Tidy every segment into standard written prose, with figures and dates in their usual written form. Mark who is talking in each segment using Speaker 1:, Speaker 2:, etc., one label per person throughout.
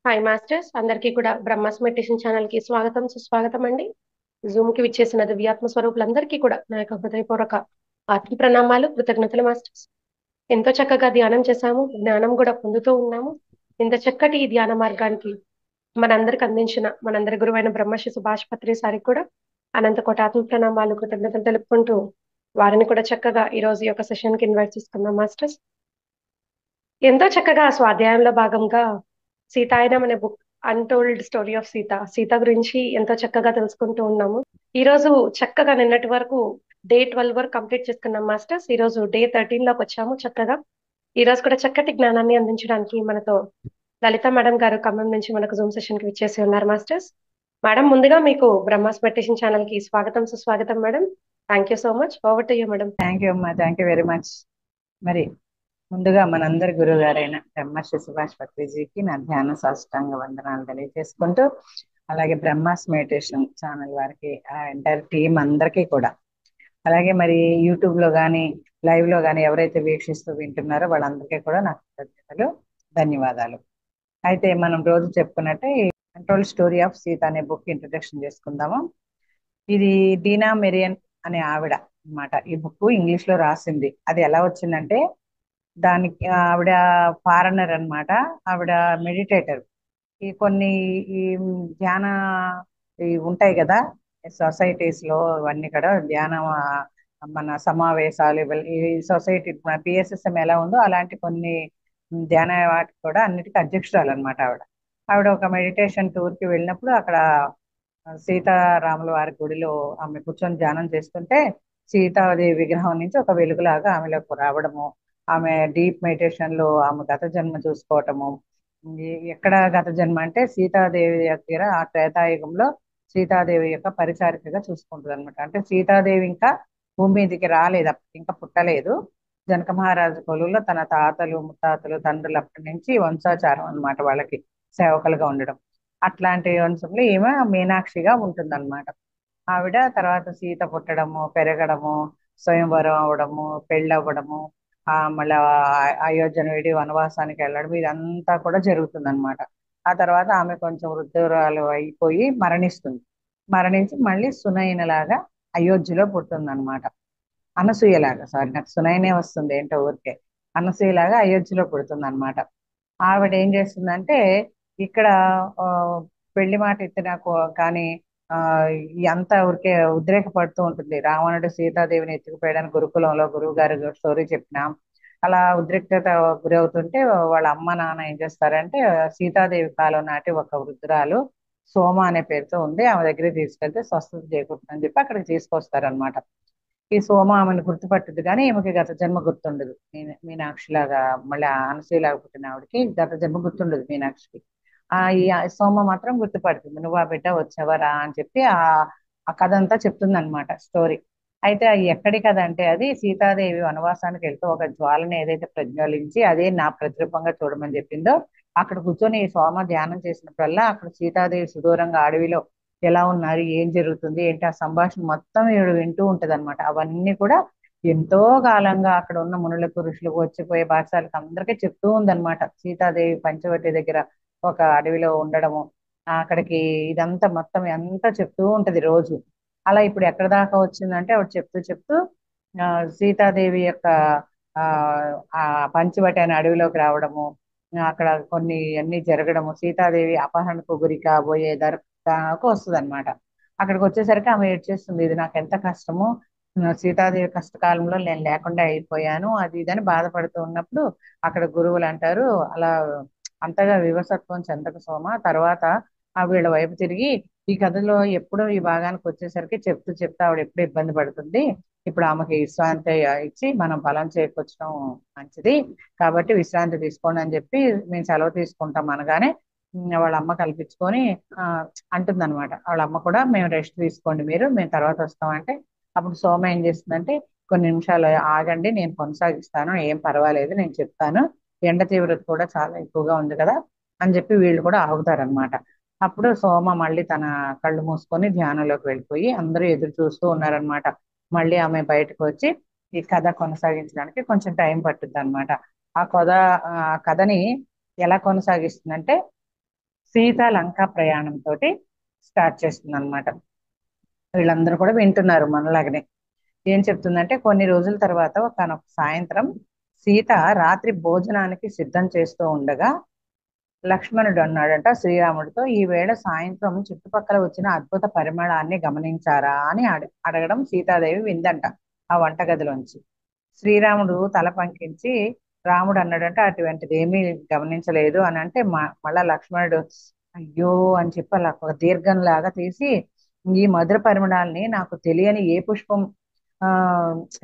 Speaker 1: Hi masters అందరికీ కూడా Brahma's meditation channel కి స్వాగతం సుస్వాగతం అండి. జూమ్ కి విచ్చేసిన దివ్యాత్మ స్వరూపులందరికీ కూడా నా యొక్క హృదయపూర్వక ఆత్మ ప్రణామాలు, కృతజ్ఞతలు మాస్టర్స్. ఎంతో చక్కగా ధ్యానం చేశాము, జ్ఞానం కూడా పొందుతూ ఉన్నాము. ఇంత చక్కటి ఈ ధ్యాన మార్గానికి మనందరికి అందించిన మనందరి గురువైన బ్రహ్మశ్రీ సుభాష్ పత్రి సారికి కూడా అనంత కోటి ఆత్మ ప్రణామాలు, కృతజ్ఞతలు తెలుపుకుంటూ వారిని కూడా చక్కగా ఈ రోజు యొక్క సెషన్ కి ఇన్వైట్ చేసుకున్నాం మాస్టర్స్. ఎంతో చక్కగా స్వాధ్యాయంలో భాగంగా సీతాయనం అనే book, untold story of Sita, Sita గురించి ఎంతో చక్కగా తెలుసుకుంటూ ఉన్నాము. ఈ రోజు చక్కగా నిన్నటి వరకు డే 12 వరకు కంప్లీట్ చేసుకున్నాం మాస్టర్స్. ఈ రోజు డే 13 లోకి వచ్చాము. చక్కగా ఈ రోజు కూడా చక్కటి జ్ఞానాన్ని అందించడానికి మనతో లలిత మేడం గారు ఖమ్మం నుంచి మనకు జూమ్ సెషన్ కి విచ్చేసి ఉన్నారు మాస్టర్స్. మేడం, ముందుగా మీకు బ్రహ్మాస్ మెడిటేషన్ ఛానల్ కి స్వాగతం సుస్వాగతం madam. Thank you so much. Over to you madam.
Speaker 2: Thank you అమ్మా, థ్యాంక్ యూ వెరీ మచ్. మరి ముందుగా మనందరి గురువు గారైన బ్రహ్మశ్రీ సుభాష్ పత్రిజీకి నా ధ్యాన సాష్టాంగ వందనాలు తెలియజేసుకుంటూ, అలాగే బ్రహ్మాస్ మెడిటేషన్ ఛానల్ వారికి, ఆ ఎంటైర్ టీం అందరికీ కూడా, అలాగే మరి యూట్యూబ్ లో కానీ లైవ్ లో కానీ ఎవరైతే వీక్షిస్తూ వింటున్నారో వాళ్ళందరికీ కూడా నా కృతజ్ఞతలు, ధన్యవాదాలు. అయితే మనం రోజు చెప్పుకున్నట్టే కంట్రోల్ స్టోరీ ఆఫ్ సీత అనే బుక్ ఇంట్రొడక్షన్ చేసుకుందాము. ఇది డీనా మెరియన్ అనే ఆవిడ అన్నమాట. ఈ బుక్ ఇంగ్లీష్ లో రాసింది. అది ఎలా వచ్చిందంటే, దానికి ఆవిడ ఫారెనర్ అన్నమాట. ఆవిడ మెడిటేటర్. ఈ కొన్ని ఈ ధ్యాన ఉంటాయి కదా సొసైటీస్ లో, ఇవన్నీ కూడా ధ్యానం, మన సమావేశాలు ఈ సొసైటీ పిఎస్ఎస్ఎం ఎలా ఉందో అలాంటి కొన్ని ధ్యాన వాటికి కూడా అన్నిటికీ అధ్యక్షురాలు అనమాట ఆవిడ. ఆవిడ ఒక మెడిటేషన్ టూర్ కి వెళ్ళినప్పుడు అక్కడ సీతారాముల వారి గుడిలో ఆమె కూర్చొని ధ్యానం చేస్తుంటే సీతాదేవి విగ్రహం నుంచి ఒక వెలుగులాగా ఆమెలోకి రావడము, ఆమె డీప్ మెడిటేషన్ లో ఆమె గత జన్మ చూసుకోవటము. ఎక్కడ గత జన్మ అంటే సీతాదేవి దగ్గర ఆ త్రేతాయుగంలో సీతాదేవి యొక్క పరిచారికగా చూసుకుంటుంది అనమాట. అంటే సీతాదేవి ఇంకా భూమి మీదకి రాలేదు, అప్పటికి ఇంకా పుట్టలేదు. జనక మహారాజు కొలువులో తన తాతలు ముత్తాతలు తండ్రులు అప్పటి నుంచి వంశాచారం అన్నమాట, వాళ్ళకి సేవకులుగా ఉండడం. అట్లాంటి వంశంలో ఈమె మీనాక్షిగా ఉంటుందన్నమాట. ఆవిడ తర్వాత సీత పుట్టడము, పెరగడము, స్వయంవరం అవడము, పెళ్ళవ్వడము, మళ్ళా అయోధ్యను విడి వనవాసానికి వెళ్ళడం, ఇదంతా కూడా జరుగుతుందన్నమాట. ఆ తర్వాత ఆమె కొంచెం వృద్ధురాలు అయిపోయి మరణిస్తుంది. మరణించి మళ్ళీ సునయనలాగా అయోధ్యలో పుట్టిందన్నమాట. అనసూయలాగా, సారీ నాకు సునయనే వస్తుంది ఏంటో ఊరికే, అనసూయలాగా అయోధ్యలో పుడుతుంది అనమాట. ఆవిడ ఏం చేస్తుందంటే ఇక్కడ ఆ, పెళ్లి మాట ఎత్తినా కానీ ఆ ఈ అంతా ఊరికే ఉద్రేకపడుతూ ఉంటుంది. రావణుడు సీతాదేవిని ఎత్తుకుపోయడానికి గురుకులంలో గురువు గారు స్టోరీ చెప్పినాం. అలా ఉద్రిక్తత గురవుతుంటే వాళ్ళ అమ్మ నాన్న ఏం చేస్తారంటే, సీతాదేవి కాలం నాటి ఒక వృద్ధురాలు సోమ అనే పేరుతో ఉంది, ఆమె దగ్గరికి తీసుకెళ్తే స్వస్థత చేకూరుతుందని చెప్పి అక్కడికి తీసుకొస్తారనమాట. ఈ సోమ ఆమెను గుర్తుపట్టుద్ది కానీ ఈమెకి గత జన్మ గుర్తుండదు. మీనాక్షిలాగా, మళ్ళీ అనసూయలాగా పుట్టిన ఆవిడకి గత జన్మ గుర్తుండదు మీనాక్షికి. ఈ సోమ మాత్రం గుర్తుపడుతుంది. నువ్వు ఆ బిడ్డ వచ్చావరా అని చెప్పి ఆ కథ అంతా చెప్తుంది అనమాట, స్టోరీ. అయితే అది ఎక్కడి కథ అంటే, అది సీతాదేవి వనవాసానికి వెళ్తూ ఒక జ్వాలని ఏదైతే ప్రజ్వలించి అదే నా ప్రతిరూపంగా చూడమని చెప్పిందో, అక్కడ కూర్చొని ఈ సోమ ధ్యానం చేసినప్పుడల్లా అక్కడ సీతాదేవి సుదూరంగా అడవిలో ఎలా ఉన్నారు, ఏం జరుగుతుంది ఏంటి, ఆ సంభాషణ మొత్తం ఈవిడ వింటూ ఉంటది అనమాట. అవన్నీ కూడా ఎంతో కాలంగా అక్కడ ఉన్న మునులకు ఋషులకు వచ్చిపోయే భాషలకు అందరికీ చెప్తూ ఉందన్నమాట. సీతాదేవి పంచవటి దగ్గర ఒక అడవిలో ఉండడము, అక్కడికి ఇదంతా మొత్తం అంతా చెప్తూ ఉంటది రోజు. అలా ఇప్పుడు ఎక్కడ దాకా వచ్చిందంటే ఆవిడ చెప్తూ చెప్తూ ఆ సీతాదేవి యొక్క ఆ ఆ పంచవటి అనే అడవిలోకి రావడము, అక్కడ కొన్ని అన్ని జరగడము, సీతాదేవి అపహరణకు గురి కాబోయే దాకా వస్తుంది అనమాట. అక్కడికి వచ్చేసరికి ఆమె ఏడ్చేస్తుంది, ఇది నాకు ఎంత కష్టము, సీతాదేవి కష్టకాలంలో నేను లేకుండా అయిపోయాను, అది ఇదని బాధపడుతూ ఉన్నప్పుడు అక్కడ గురువులు అంటారు, అలా అంతగా వివసత్వం చెందక సోమ, తర్వాత ఆ వీళ్ళ వైపు తిరిగి ఈ కథలో ఎప్పుడో ఈ భాగానికి వచ్చేసరికి చెప్తూ చెప్తూ ఆవిడ ఎప్పుడు ఇబ్బంది పడుతుంది, ఇప్పుడు ఆమెకి విశ్రాంతి ఇచ్చి మనం ఫలం చేకూర్చడం మంచిది, కాబట్టి విశ్రాంతి తీసుకోండి అని చెప్పి మేము సెలవు తీసుకుంటాం అనగానే వాళ్ళ అమ్మ కల్పించుకొని ఆ అంటుందన్నమాట. వాళ్ళ అమ్మ కూడా మేము రెస్ట్ తీసుకోండి మీరు, మేము తర్వాత వస్తామంటే, అప్పుడు సోమ ఏం చేస్తుందంటే, కొన్ని నిమిషాలు ఆగండి నేను కొనసాగిస్తాను, ఏం పర్వాలేదు నేను చెప్తాను, ఎండ తీవ్రత కూడా చాలా ఎక్కువగా ఉంది కదా అని చెప్పి వీళ్ళు కూడా ఆగుతారనమాట. అప్పుడు సోమ మళ్ళీ తన కళ్ళు మూసుకొని ధ్యానంలోకి వెళ్ళిపోయి అందరూ ఎదురు చూస్తూ ఉన్నారనమాట. మళ్ళీ ఆమె బయటకు వచ్చి ఈ కథ కొనసాగించడానికి కొంచెం టైం పట్టుద్ది అనమాట. ఆ కథ ఆ కథని ఎలా కొనసాగిస్తుందంటే, సీత లంకా ప్రయాణంతో స్టార్ట్ చేస్తుంది అనమాట. వీళ్ళందరూ కూడా వింటున్నారు మనలాగనే. ఏం చెప్తుందంటే, కొన్ని రోజుల తర్వాత ఒకనొక సాయంత్రం సీత రాత్రి భోజనానికి సిద్ధం చేస్తూ ఉండగా లక్ష్మణుడు అన్నాడంట శ్రీరాముడితో, ఈ వేళ సాయంత్రం చుట్టుపక్కల వచ్చిన అద్భుత పరిమళాన్ని గమనించారా అని అడగడం సీతాదేవి విందంట ఆ వంటగదిలోంచి. శ్రీరాముడు తల పంకించి, రాముడు అన్నాడంటే అటువంటిది ఏమీ గమనించలేదు అని అంటే, మళ్ళా లక్ష్మణుడు అయ్యో అని చెప్పి అలా ఒక దీర్ఘంలాగా తీసి, ఈ మధుర పరిమళాల్ని నాకు తెలియని ఏ పుష్పం ఆ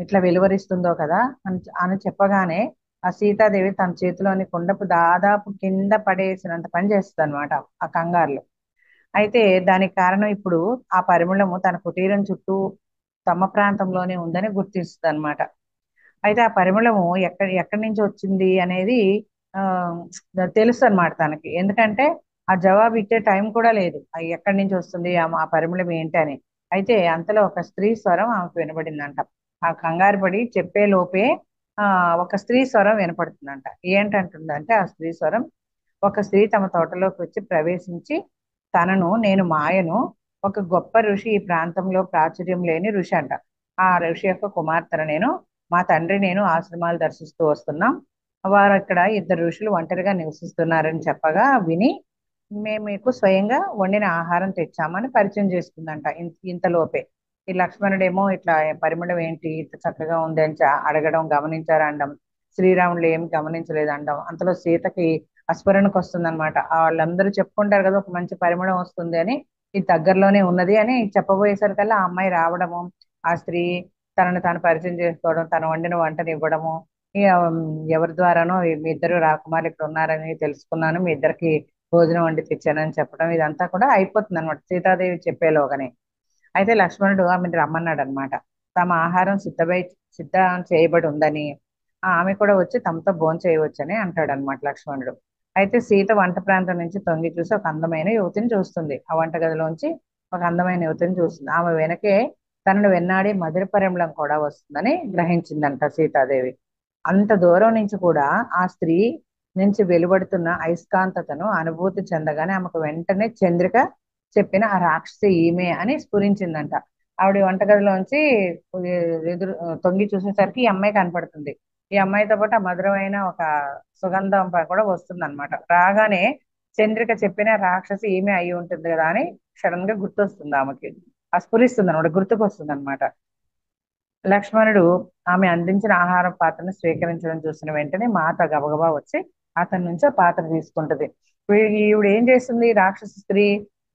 Speaker 2: ఇట్లా వెలువరిస్తుందో కదా అని చెప్పగానే ఆ సీతాదేవి తన చేతిలోని కుండపు దాదాపు కింద పడేసినంత పని చేస్తుంది అనమాట ఆ కంగారులో. అయితే దానికి కారణం ఇప్పుడు ఆ పరిమళము తన కుటీరం చుట్టూ తమ ప్రాంతంలోనే ఉందని గుర్తిస్తుంది అనమాట. అయితే ఆ పరిమళము ఎక్కడి నుంచి వచ్చింది అనేది ఆ తెలుసు అనమాట తనకి. ఎందుకంటే ఆ జవాబు ఇచ్చే టైం కూడా లేదు, అది ఎక్కడి నుంచి వస్తుంది ఆ పరిమళం ఏంటి అని. అయితే అంతలో ఒక స్త్రీ స్వరం ఆమెకు వినబడిందంట. ఆ కంగారు పడి చెప్పే లోపే ఆ ఒక స్త్రీ స్వరం వినపడుతుందంట. ఏంటంటుందంటే ఆ స్త్రీ స్వరం, ఒక స్త్రీ తమ తోటలోకి వచ్చి ప్రవేశించి, నేను మాయను, ఒక గొప్ప ఋషి, ఈ ప్రాంతంలో ప్రాచుర్యం లేని ఋషి అంట. ఆ ఋషి యొక్క కుమార్తెను నేను, మా తండ్రి నేను ఆశ్రమాలు దర్శిస్తూ వస్తున్నాం. వారు ఇక్కడ ఇద్దరు ఋషులు ఒంటరిగా నివసిస్తున్నారని చెప్పగా విని, మేము మీకు స్వయంగా వండిన ఆహారం తెచ్చామని పరిచయం చేసుకుందంట. ఇంతలోపే ఈ లక్ష్మణుడేమో ఇట్లా పరిమళం ఏంటి ఇంత చక్కగా ఉంది అని అడగడం, గమనించారా అనడం, శ్రీరాముడు ఏం గమనించలేదు అనడం. అంతలో సీతకి అస్ఫురణకు వస్తుంది అనమాట. వాళ్ళందరూ చెప్పుకుంటారు కదా ఒక మంచి పరిమళం వస్తుంది అని, ఇది దగ్గరలోనే ఉన్నది అని చెప్పబోయేసరికల్లా ఆ అమ్మాయి రావడము, ఆ స్త్రీ తనను తాను పరిచయం చేసుకోవడం, తను వండిన వంటని ఇవ్వడము, ఇక, ఎవరి ద్వారానో మీ ఇద్దరు రాకుమారులు ఇక్కడ ఉన్నారని తెలుసుకున్నాను, మీ ఇద్దరికి భోజనం వండి తెచ్చానని చెప్పడం, ఇదంతా కూడా అయిపోతుంది అనమాట సీతాదేవి చెప్పేలోగానే. అయితే లక్ష్మణుడు ఆమెను రమ్మన్నాడు అనమాట. తమ ఆహారం సిద్ధం చేయబడి ఉందని, ఆమె కూడా వచ్చి తమతో భోజనం చేయవచ్చని అంటాడు అనమాట లక్ష్మణుడు. అయితే సీత వంట ప్రాంతం నుంచి తొంగి చూసి ఒక అందమైన యువతిని చూస్తుంది. ఆ వంటగదిలోంచి ఒక అందమైన యువతిని చూస్తుంది. ఆమె వెనకే తనను వెన్నాడి మధుర పరిమళం కూడా వస్తుందని గ్రహించిందంట సీతాదేవి. అంత దూరం నుంచి కూడా ఆ స్త్రీ నుంచి వెలువడుతున్న అయస్కాంతతను అనుభూతి చెందగానే ఆమెకు వెంటనే చంద్రిక చెప్పిన ఆ రాక్షసి ఈమె అని స్ఫురించిందంట. ఆవిడ వంటగదిలోంచి ఎదురు తొంగి చూసేసరికి ఈ అమ్మాయి కనపడుతుంది. ఈ అమ్మాయితో పాటు ఆ మధురమైన ఒక సుగంధం కూడా వస్తుంది అనమాట. రాగానే చంద్రిక చెప్పిన రాక్షసి ఈమె అయి ఉంటుంది కదా అని సడన్ గా గుర్తొస్తుంది ఆమెకి. ఆ స్ఫురిస్తుంది అనమాట, గుర్తుకొస్తుంది అనమాట. లక్ష్మణుడు ఆమె అందించిన ఆహార పాత్రను స్వీకరించడం చూసిన వెంటనే మాత గబగబా వచ్చి అతని నుంచి ఆ పాత్ర తీసుకుంటది. ఈవిడ ఏం చేస్తుంది, రాక్షస స్త్రీ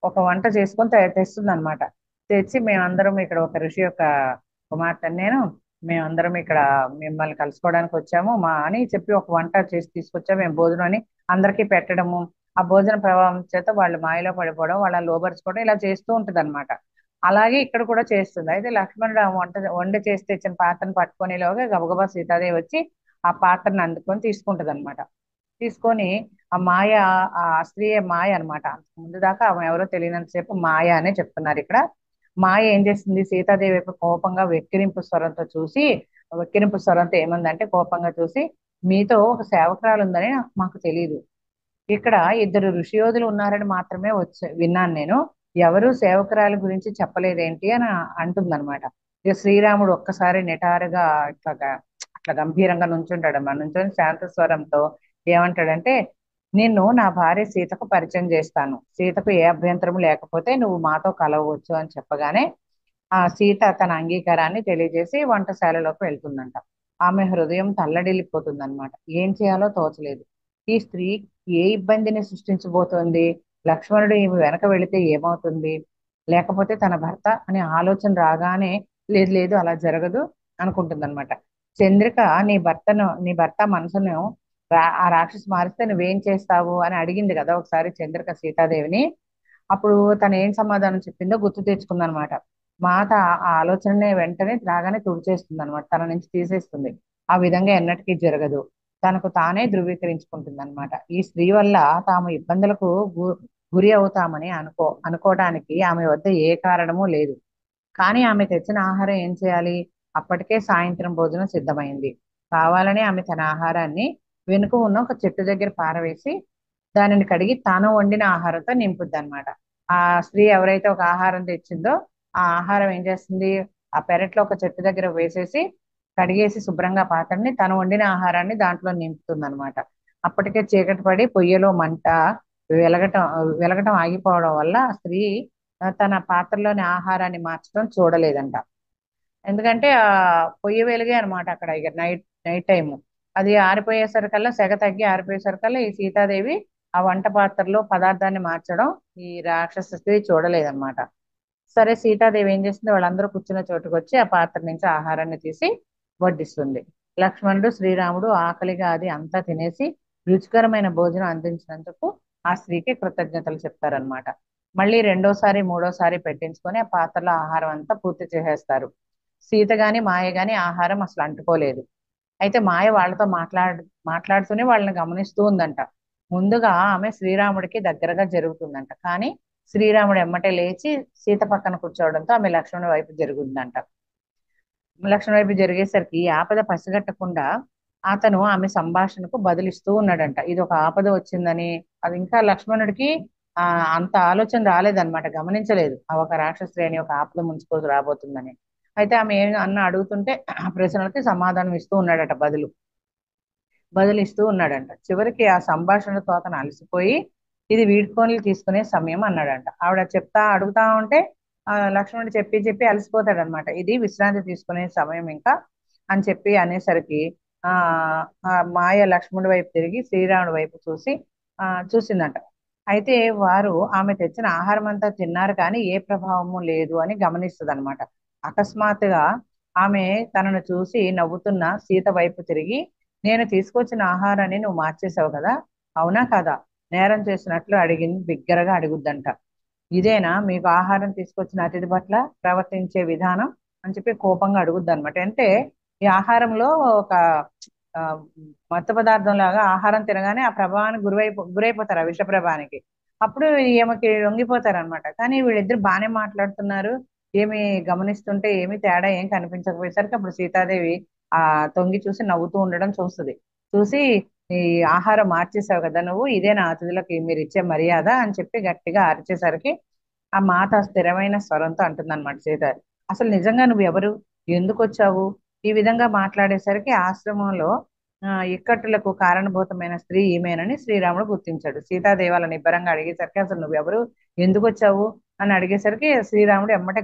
Speaker 2: ఒక వంట చేసుకొని తెస్తుంది అనమాట. తెచ్చి, మేమందరం ఇక్కడ ఒక ఋషి యొక్క కుమార్తెను నేను, మేమందరం ఇక్కడ మిమ్మల్ని కలుసుకోవడానికి వచ్చాము మా అని చెప్పి ఒక వంట చేసి తీసుకొచ్చాము, మేము భోజనం అని అందరికీ పెట్టడము, ఆ భోజన ప్రభావం చేత వాళ్ళు మాయలో పడిపోవడం, వాళ్ళని లోబరుచుకోవడం ఇలా చేస్తూ ఉంటది అనమాట. అలాగే ఇక్కడ కూడా చేస్తుంది. అయితే లక్ష్మణుడు ఆ వంట చేసి తెచ్చిన పాత్రను పట్టుకునేలోగా గబగబా సీతాదేవి వచ్చి ఆ పాత్రను అందుకొని తీసుకుంటది అనమాట. తీసుకొని ఆ మాయ, ఆ స్త్రీయే మాయ అనమాట. ముందు దాకా ఆమె ఎవరో తెలియనంతసేపు మాయ అనే చెప్తున్నారు ఇక్కడ. మాయ ఏం చేస్తుంది, సీతాదేవి వైపు కోపంగా వెక్కిరింపు స్వరంతో ఏముందంటే కోపంగా చూసి, మీతో ఒక సేవకురాలు ఉందని మాకు తెలియదు, ఇక్కడ ఇద్దరు ఋషియోధులు ఉన్నారని మాత్రమే విన్నాను నేను, ఎవరు సేవకురాలి గురించి చెప్పలేదేంటి అని అంటుందన్నమాట. ఇక శ్రీరాముడు ఒక్కసారి నిటారుగా అట్లా గంభీరంగా నుంచుంటాడు. మన నుంచొని శాంత స్వరంతో ఏమంటాడంటే, నిన్ను నా భార్య సీతకు పరిచయం చేస్తాను, సీతకు ఏ అభ్యంతరం లేకపోతే నువ్వు మాతో కలవచ్చు అని చెప్పగానే ఆ సీత తన అంగీకారాన్ని తెలియజేసి వంటశాలలోకి వెళ్తుందంట. ఆమె హృదయం తల్లడిల్లిపోతుందన్నమాట. ఏం చేయాలో తోచలేదు. ఈ స్త్రీ ఏ ఇబ్బందిని సృష్టించబోతోంది, లక్ష్మణుడు ఈమె వెనక వెళితే ఏమవుతుంది, లేకపోతే తన భర్త అనే ఆలోచన రాగానే లేదు లేదు అలా జరగదు అనుకుంటుందన్నమాట. చంద్రిక, నీ భర్త మనసును ఆ రాక్షసి మారిస్తే నువ్వేం చేస్తావు అని అడిగింది కదా ఒకసారి చంద్రిక సీతాదేవిని. అప్పుడు తను ఏం సమాధానం చెప్పిందో గుర్తు తెచ్చుకుందనమాట. మాత ఆ ఆలోచననే వెంటనే రాగానే తుడిచేస్తుంది అనమాట, తన నుంచి తీసేస్తుంది. ఆ విధంగా ఎన్నటికీ జరగదు, తనకు తానే ధృవీకరించుకుంటుంది అనమాట. ఈ స్త్రీ వల్ల తాము ఇబ్బందులకు గురి అవుతామని అనుకోవడానికి ఆమె వద్ద ఏ కారణము లేదు. కానీ ఆమె తెచ్చిన ఆహారం ఏం చేయాలి, అప్పటికే సాయంత్రం భోజనం సిద్ధమైంది. కావాలని ఆమె తన ఆహారాన్ని వెనుక ఉన్న ఒక చెట్టు దగ్గర పారవేసి దానిని కడిగి తాను వండిన ఆహారంతో నింపుద్ది అనమాట. ఆ స్త్రీ ఎవరైతే ఒక ఆహారం తెచ్చిందో ఆ ఆహారం ఏం చేస్తుంది, ఆ పెరట్లో ఒక చెట్టు దగ్గర వేసేసి కడిగేసి శుభ్రంగా పాత్రని తను వండిన ఆహారాన్ని దాంట్లో నింపుతుంది అనమాట. అప్పటికే చీకటి పడి పొయ్యిలో మంట వెలగటం వెలగటం ఆగిపోవడం వల్ల ఆ స్త్రీ తన పాత్రలోని ఆహారాన్ని మార్చడం చూడలేదంట. ఎందుకంటే ఆ పొయ్యి వెలుగే అనమాట అక్కడ, ఇక నైట్ నైట్ టైము. అది ఆరిపోయేసరికల్లా, సెగ తగ్గి ఆరిపోయేసరికల్లా ఈ సీతాదేవి ఆ వంట పాత్రలో పదార్థాన్ని మార్చడం ఈ రాక్షస స్త్రీ చూడలేదన్నమాట. సరే సీతాదేవి ఏం చేస్తుంది, వాళ్ళందరూ కూర్చున్న చోటుకు వచ్చి ఆ పాత్ర నుంచి ఆహారాన్ని తీసి వడ్డిస్తుంది. లక్ష్మణుడు శ్రీరాముడు ఆకలిగా అది అంతా తినేసి రుచికరమైన భోజనం అందించినందుకు ఆ స్త్రీకి కృతజ్ఞతలు చెప్తారనమాట. మళ్ళీ రెండోసారి మూడోసారి పెట్టించుకొని ఆ పాత్రలో ఆహారం అంతా పూర్తి చేసేస్తారు. సీత గాని మాయ గాని ఆహారం అసలు అంటుకోలేదు. అయితే మాయ వాళ్ళతో మాట్లాడుతూనే వాళ్ళని గమనిస్తూ ఉందంట. ముందుగా ఆమె శ్రీరాముడికి దగ్గరగా జరుగుతుందంట, కానీ శ్రీరాముడు ఎమ్మటే లేచి సీత పక్కన కూర్చోవడంతో ఆమె లక్ష్మణుడి వైపు జరుగుతుందంట. లక్ష్మణుడి వైపు జరిగేసరికి ఈ ఆపద పసిగట్టకుండా అతను ఆమె సంభాషణకు బదులిస్తూ ఉన్నాడంట. ఇది ఒక ఆపద వచ్చిందని అది ఇంకా లక్ష్మణుడికి ఆ అంత ఆలోచన రాలేదన్నమాట, గమనించలేదు ఆ ఒక రాక్షసి అని ఒక ఆపద ముంచుకోసి రాబోతుందని. అయితే ఆమె ఏం అన్న అడుగుతుంటే ఆ ప్రశ్నలకి సమాధానం ఇస్తూ ఉన్నాడట, బదులిస్తూ ఉన్నాడంట. చివరికి ఆ సంభాషణతో అతను అలసిపోయి ఇది వీడ్కోన్లు తీసుకునే సమయం అన్నాడంట. ఆవిడ చెప్తా అడుగుతా ఉంటే లక్ష్మణుడు చెప్పి చెప్పి అలసిపోతాడనమాట. ఇది విశ్రాంతి తీసుకునే సమయం ఇంకా అని చెప్పి అనేసరికి ఆ ఆ మాయ లక్ష్మణుడి వైపు తిరిగి శ్రీరాముడి వైపు చూసిందంట. అయితే వారు ఆమె తెచ్చిన ఆహారం అంతా తిన్నారు కానీ ఏ ప్రభావము లేదు అని గమనిస్తుంది అనమాట. అకస్మాత్తుగా ఆమె తనను చూసి నవ్వుతున్న సీత వైపు తిరిగి, నేను తీసుకొచ్చిన ఆహారాన్ని నువ్వు మార్చేసావు కదా, అవునా కాదా, నేరం చేసినట్లు అడిగింది, బిగ్గరగా అడుగుద్దంట. ఇదేనా మీకు ఆహారం తీసుకొచ్చిన అతిథి పట్ల ప్రవర్తించే విధానం అని చెప్పి కోపంగా అడుగుద్ది అనమాట. అంటే ఈ ఆహారంలో ఒక ఆ, మత్తు పదార్థం లాగా ఆహారం తినగానే ఆ ప్రభావానికి గురైపోతారు, ఆ విష ప్రభావానికి. అప్పుడు ఈమెకి లొంగిపోతారు అనమాట. కానీ వీళ్ళిద్దరు బాగానే మాట్లాడుతున్నారు, ఏమి గమనిస్తుంటే ఏమి తేడా ఏం కనిపించకపోయేసరికి అప్పుడు సీతాదేవి ఆ తొంగి చూసి నవ్వుతూ ఉండడం చూసి ఈ ఆహారం మార్చేసావు కదా నువ్వు, ఇదే నా అతిథులకి మీరు ఇచ్చే మర్యాద అని చెప్పి గట్టిగా అరిచేసరికి ఆ మాత స్థిరమైన స్వరంతో అంటుందన్నమాట సీత, అసలు నిజంగా నువ్వు ఎవరు, ఎందుకు వచ్చావు. ఈ విధంగా మాట్లాడేసరికి ఆశ్రమంలో ఇక్కట్టులకు కారణభూతమైన స్త్రీ ఈమెనని శ్రీరాముడు గుర్తించాడు. సీతాదేవి వాళ్ళని నిబ్బరంగా అడిగేసరికి అసలు నువ్వెవరు, ఎందుకు వచ్చావు అని అడిగేసరికి శ్రీరాముడు ఎమ్మటే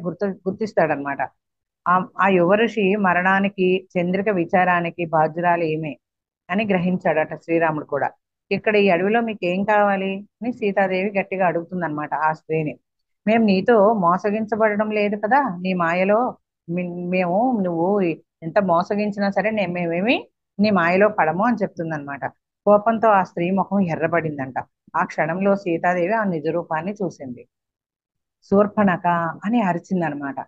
Speaker 2: గుర్తిస్తాడనమాట. ఆ ఆ యువ ఋషి మరణానికి చంద్రిక విచారానికి బాధ్యురాలు ఈమె అని గ్రహించాడట శ్రీరాముడు కూడా. ఇక్కడ ఈ అడవిలో మీకు ఏం కావాలి అని సీతాదేవి గట్టిగా అడుగుతుందన్నమాట ఆ స్త్రీని. మేము నీతో మోసగించబడడం లేదు కదా, నీ మాయలో మేము నువ్వు ఎంత మోసగించినా సరే మేమేమి నీ మాయలో పడము అని చెప్తుందన్నమాట. కోపంతో ఆ స్త్రీ ముఖం ఎర్రబడిందంట. ఆ క్షణంలో సీతాదేవి ఆ నిజ రూపాన్ని చూసింది. శూర్పణఖ అని అరిచిందనమాట.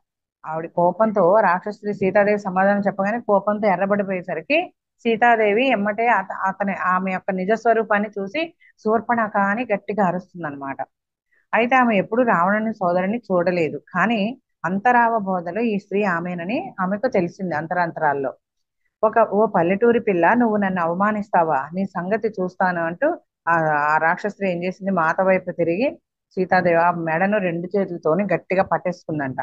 Speaker 2: ఆవిడ కోపంతో రాక్షసి సీతాదేవి సమాధానం చెప్పగానే కోపంతో ఎర్రబడిపోయేసరికి సీతాదేవి ఎమ్మటే అతని ఆమె యొక్క నిజ స్వరూపాన్ని చూసి శూర్పణఖ అని గట్టిగా అరుస్తుందన్నమాట. అయితే ఆమె ఎప్పుడు రావణుని సోదరుని చూడలేదు, కానీ అంతరావ బోధలో ఈ స్త్రీ ఆమెనని ఆమెకు తెలిసింది అంతరాంతరాల్లో. ఓ పల్లెటూరి పిల్ల, నువ్వు నన్ను అవమానిస్తావా, నీ సంగతి చూస్తాను అంటూ ఆ ఆ రాక్షసి ఏం చేసింది, మాత వైపు తిరిగి సీతాదేవి ఆ మెడను రెండు చేతులతోని గట్టిగా పట్టేసుకుందంట.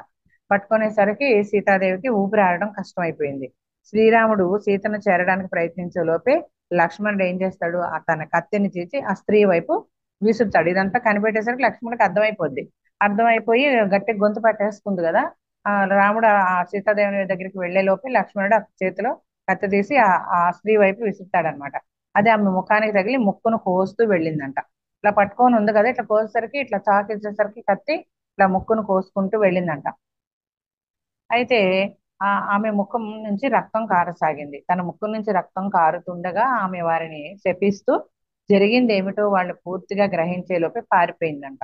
Speaker 2: పట్టుకునేసరికి సీతాదేవికి ఊపిరి ఆడడం కష్టమైపోయింది. శ్రీరాముడు సీతను చేరడానికి ప్రయత్నించే లోపే లక్ష్మణుడు ఏం చేస్తాడు, తన కత్తిని తీసి ఆ స్త్రీ వైపు విసురుతాడు. ఇదంతా కనిపెట్టేసరికి లక్ష్మణుడికి అర్థమైపోద్ది. అర్థమైపోయి గట్టి గొంతు పట్టేసుకుంది కదా. రాముడు ఆ సీతాదేవి దగ్గరికి వెళ్లే లోపే లక్ష్మణుడు ఆ చేతిలో కత్తి తీసి ఆ స్త్రీ వైపు విసురుతాడనమాట. అది ఆమె ముఖానికి తగిలి ముక్కును కోస్తూ వెళ్ళిందంట. ఇట్లా పట్టుకొని ఉంది కదా, ఇట్లా కోసేసరికి ఇట్లా చాకిచ్చేసరికి కత్తి ఇట్లా ముక్కును కోసుకుంటూ వెళ్ళిందంట. అయితే ఆమె ముఖం నుంచి రక్తం కారసాగింది. తన ముక్కు నుంచి రక్తం కారుతుండగా ఆమె వారిని శపిస్తూ జరిగింది ఏమిటో వాళ్ళు పూర్తిగా గ్రహించే లోపే పారిపోయిందంట.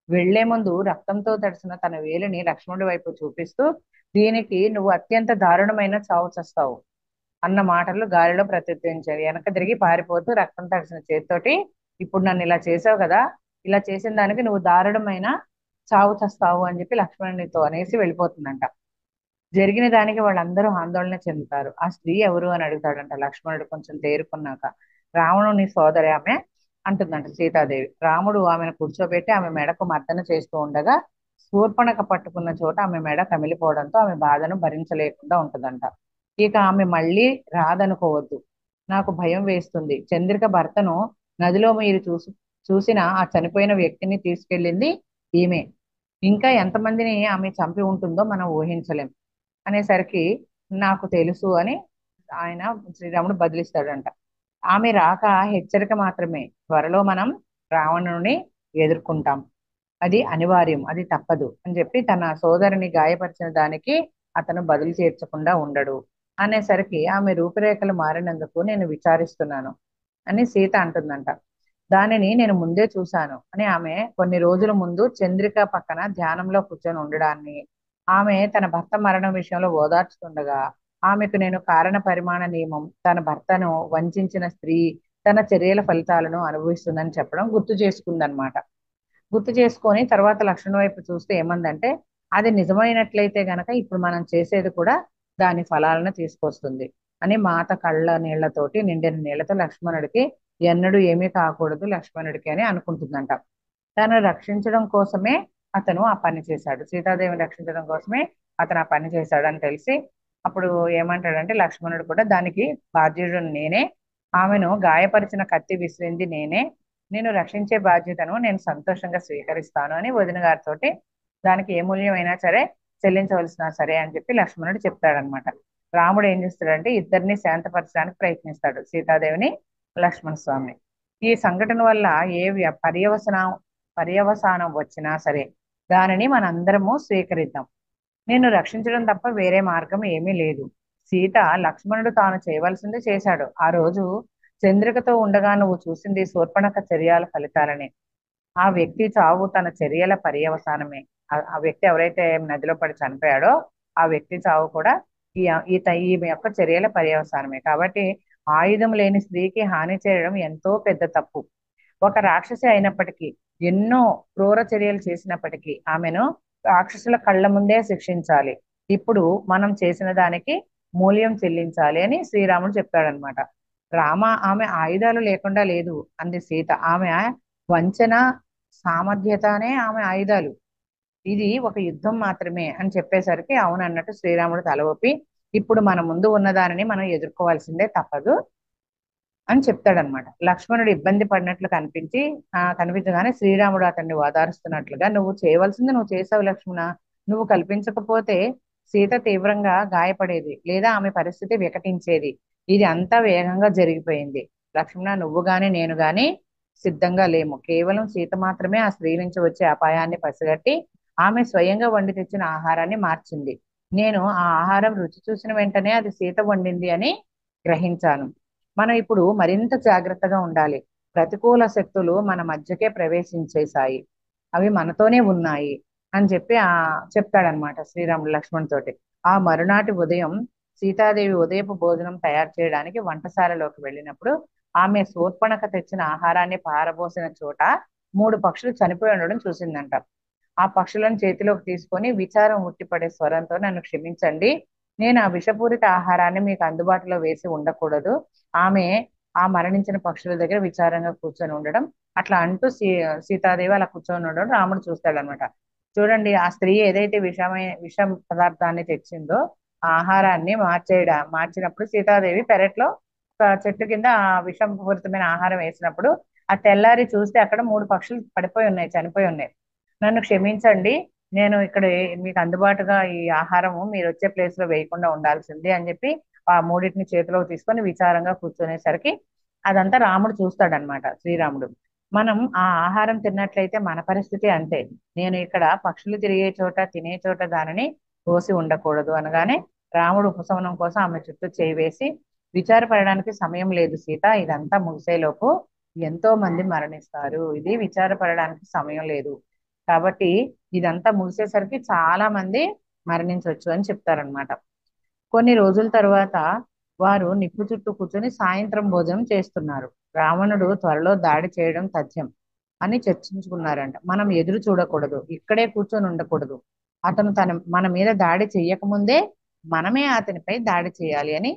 Speaker 2: వెళ్లే ముందు రక్తంతో తడిసిన తన వేలిని లక్ష్మణుడి వైపు చూపిస్తూ, దీనికి నువ్వు అత్యంత దారుణమైన చావు చస్తావు అన్న మాటలు గాలిలో ప్రత్యుత్తరించారు. వెనక తిరిగి పారిపోతూ రక్తం తడిసిన చేతితోటి, ఇప్పుడు నన్ను ఇలా చేసావు కదా, ఇలా చేసిన దానికి నువ్వు దారుణమైన చావు చస్తావు అని చెప్పి లక్ష్మణునితో అనేసి వెళ్ళిపోతుందంట. జరిగిన దానికి వాళ్ళందరూ ఆందోళన చెందుతారు. ఆ స్త్రీ ఎవరు అని అడుగుతాడంట లక్ష్మణుడు కొంచెం తేరుకున్నాక. రావణుని సోదరి ఆమె, అంటుందంట సీతాదేవి. రాముడు ఆమెను కూర్చోబెట్టి ఆమె మెడకు మర్దన చేస్తూ ఉండగా శూర్పణఖ పట్టుకున్న చోట ఆమె మెడ కమిలిపోవడంతో ఆమె బాధను భరించలేకుండా ఉంటుందంట. ఇక ఆమె మళ్ళీ రాదనుకోవద్దు, నాకు భయం వేస్తుంది. చంద్రిక భర్తను నదిలో మీరు చూసిన ఆ చనిపోయిన వ్యక్తిని తీసుకెళ్ళింది ఈమె. ఇంకా ఎంతమందిని ఆమె చంపి ఉంటుందో మనం ఊహించలేం అనేసరికి నాకు తెలుసు అని ఆయన శ్రీరాముడు బదిలిస్తాడంట. ఆమె రాక హెచ్చరిక మాత్రమే, త్వరలో మనం రావణుని ఎదుర్కొంటాం, అది అనివార్యం, అది తప్పదు అని చెప్పి తన సోదరుని గాయపరిచిన దానికి అతను బదులు తీర్చకుండా ఉండడు అనేసరికి ఆమె రూపురేఖలు మారినందుకు నేను విచారిస్తున్నాను అని సీత అంటుందంట. దానిని నేను ముందే చూశాను అని ఆమె కొన్ని రోజుల ముందు చంద్రిక పక్కన ధ్యానంలో కూర్చొని ఉండడాన్ని, ఆమె తన భర్త మరణం విషయంలో ఓదార్చుతుండగా ఆమెకు నేను కారణ పరిమాణ నియమం, తన భర్తను వంచిన స్త్రీ తన చర్యల ఫలితాలను అనుభవిస్తుందని చెప్పడం గుర్తు చేసుకుందనమాట. గుర్తు చేసుకొని తర్వాత లక్ష్మణ్ వైపు చూస్తే ఏమందంటే, అది నిజమైనట్లయితే గనక ఇప్పుడు మనం చేసేది కూడా దాని ఫలాలను తీసుకొస్తుంది అని మాత కళ్ళ నీళ్లతోటి నిండిన నీళ్లతో లక్ష్మణుడికి ఎన్నడూ ఏమీ కాకూడదు లక్ష్మణుడికి అని అనుకుంటుందంట. తను రక్షించడం కోసమే అతను ఆ పని చేశాడు, సీతాదేవిని రక్షించడం కోసమే అతను ఆ పని చేశాడు అని తెలిసి అప్పుడు ఏమంటాడంటే లక్ష్మణుడు కూడా దానికి బాధ్యుడు నేనే, ఆమెను గాయపరిచిన కత్తి విసిరింది నేనే, నేను రక్షించే బాధ్యతను నేను సంతోషంగా స్వీకరిస్తాను అని వదిన గారితో దానికి ఏ మూల్యమైనా సరే చెల్లించవలసిన సరే అని చెప్పి లక్ష్మణుడు చెప్తాడనమాట. రాముడు ఏం చేస్తాడంటే ఇద్దరిని శాంతపరచడానికి ప్రయత్నిస్తాడు, సీతాదేవిని లక్ష్మణ స్వామిని. ఈ సంఘటన వల్ల ఏ పర్యవసానం వచ్చినా సరే దానిని మనందరము స్వీకరిద్దాం. నేను రక్షించడం తప్ప వేరే మార్గం ఏమీ లేదు. సీత లక్ష్మణుడు తాను చేయవలసింది చేశాడు. ఆ రోజు చంద్రికతో ఉండగా నువ్వు చూసింది శూర్పణఖ చర్యల ఫలితాలని. ఆ వ్యక్తి చావు తన చర్యల పర్యవసానమే. ఆ వ్యక్తి ఎవరైతే నదిలో పడి చనిపోయాడో ఆ వ్యక్తి చావు కూడా ఈమె యొక్క చర్యల పర్యవసానమే. కాబట్టి ఆయుధం లేని స్త్రీకి హాని చేయడం ఎంతో పెద్ద తప్పు. ఒక రాక్షసి అయినప్పటికీ, ఎన్నో క్రూర చర్యలు చేసినప్పటికీ ఆమెను రాక్షసుల కళ్ళ ముందే శిక్షించాలి. ఇప్పుడు మనం చేసిన దానికి మూల్యం చెల్లించాలి అని శ్రీరాముడు చెప్తాడనమాట. ఆమె ఆయుధాలు లేకుండా లేదు అంది సీత. ఆమె వంచన సామర్థ్యతనే ఆమె ఆయుధాలు, ఇది ఒక యుద్ధం మాత్రమే అని చెప్పేసరికి అవునన్నట్టు శ్రీరాముడు తల ఊపి ఇప్పుడు మన ముందు ఉన్న దానిని మనం ఎదుర్కోవాల్సిందే, తప్పదు అని చెప్తాడనమాట. లక్ష్మణుడు ఇబ్బంది పడినట్లు కనిపించగానే శ్రీరాముడు అతన్ని ఓదారుస్తున్నట్లుగా, నువ్వు చేయవలసింది నువ్వు చేసావు లక్ష్మణ, నువ్వు కల్పించకపోతే సీత తీవ్రంగా గాయపడేది లేదా ఆమె పరిస్థితి వికటించేది. ఇది అంతా వేగంగా జరిగిపోయింది లక్ష్మణ, నువ్వు గాని నేను గాని సిద్ధంగా లేము. కేవలం సీత మాత్రమే ఆ స్త్రీ నుంచి వచ్చే అపాయాన్ని పసిగట్టి ఆమె స్వయంగా వండి తెచ్చిన ఆహారాన్ని మార్చింది. నేను ఆ ఆహారం రుచి చూసిన వెంటనే అది సీత వండింది అని గ్రహించాను. మనం ఇప్పుడు మరింత జాగ్రత్తగా ఉండాలి. ప్రతికూల శక్తులు మన మధ్యకే ప్రవేశించేశాయి, అవి మనతోనే ఉన్నాయి అని చెప్పి చెప్తాడనమాట శ్రీరాముడు లక్ష్మణ్ తోటి. ఆ మరునాటి ఉదయం సీతాదేవి ఉదయపు భోజనం తయారు చేయడానికి వంటశాలలోకి వెళ్ళినప్పుడు ఆమె శూర్పణఖ తెచ్చిన ఆహారాన్ని పారబోసిన చోట 3 పక్షులు చనిపోయి ఉండడం చూసిందంట. ఆ పక్షులను చేతిలోకి తీసుకొని విచారం ఉట్టిపడే స్వరంతో, నన్ను క్షమించండి, నేను ఆ విషపూరిత ఆహారాన్ని మీకు అందుబాటులో వేసి ఉండకూడదు. ఆమె ఆ మరణించిన పక్షుల దగ్గర విచారంగా కూర్చొని ఉండడం, అట్లా అంటూ సీతాదేవి అలా కూర్చొని ఉండడం రాముడు చూస్తాడనమాట. చూడండి, ఆ స్త్రీ ఏదైతే విషం పదార్థాన్ని తెచ్చిందో ఆ ఆహారాన్ని మార్చినప్పుడు సీతాదేవి పెరట్లో ఒక చెట్టు కింద ఆ విషపూరితమైన ఆహారం వేసినప్పుడు ఆ తెల్లారి చూస్తే అక్కడ 3 పక్షులు పడిపోయి ఉన్నాయి, చనిపోయి ఉన్నాయి. నన్ను క్షమించండి, నేను ఇక్కడ మీకు అందుబాటుగా ఈ ఆహారము మీరు వచ్చే ప్లేస్ లో వేయకుండా ఉండాల్సింది అని చెప్పి ఆ మూడింటిని చేతిలోకి తీసుకొని విచారంగా కూర్చునేసరికి అదంతా రాముడు చూస్తాడనమాట, శ్రీరాముడు. మనం ఆ ఆహారం తిన్నట్లయితే మన పరిస్థితి అంతే. నేను ఇక్కడ పక్షులు తిరిగే చోట తినే చోట దానిని కోసి ఉండకూడదు అనగానే రాముడు ఉపశమనం కోసం ఆమె చుట్టూ చేయి వేసి, విచారపడడానికి సమయం లేదు సీత, ఇదంతా ముగిసేలోపు ఎంతో మంది మరణిస్తారు, ఇది విచారపడడానికి సమయం లేదు, కాబట్టి ఇదంతా ముగిసేసరికి చాలా మంది మరణించవచ్చు అని చెప్తారనమాట. కొన్ని రోజుల తర్వాత వారు నిప్పు చుట్టూ కూర్చొని సాయంత్రం భోజనం చేస్తున్నారు. రావణుడు త్వరలో దాడి చేయడం తథ్యం అని చర్చించుకున్నారంట. మనం ఎదురు చూడకూడదు, ఇక్కడే కూర్చొని ఉండకూడదు, అతను మన మీద దాడి చెయ్యకముందే మనమే అతనిపై దాడి చేయాలి అని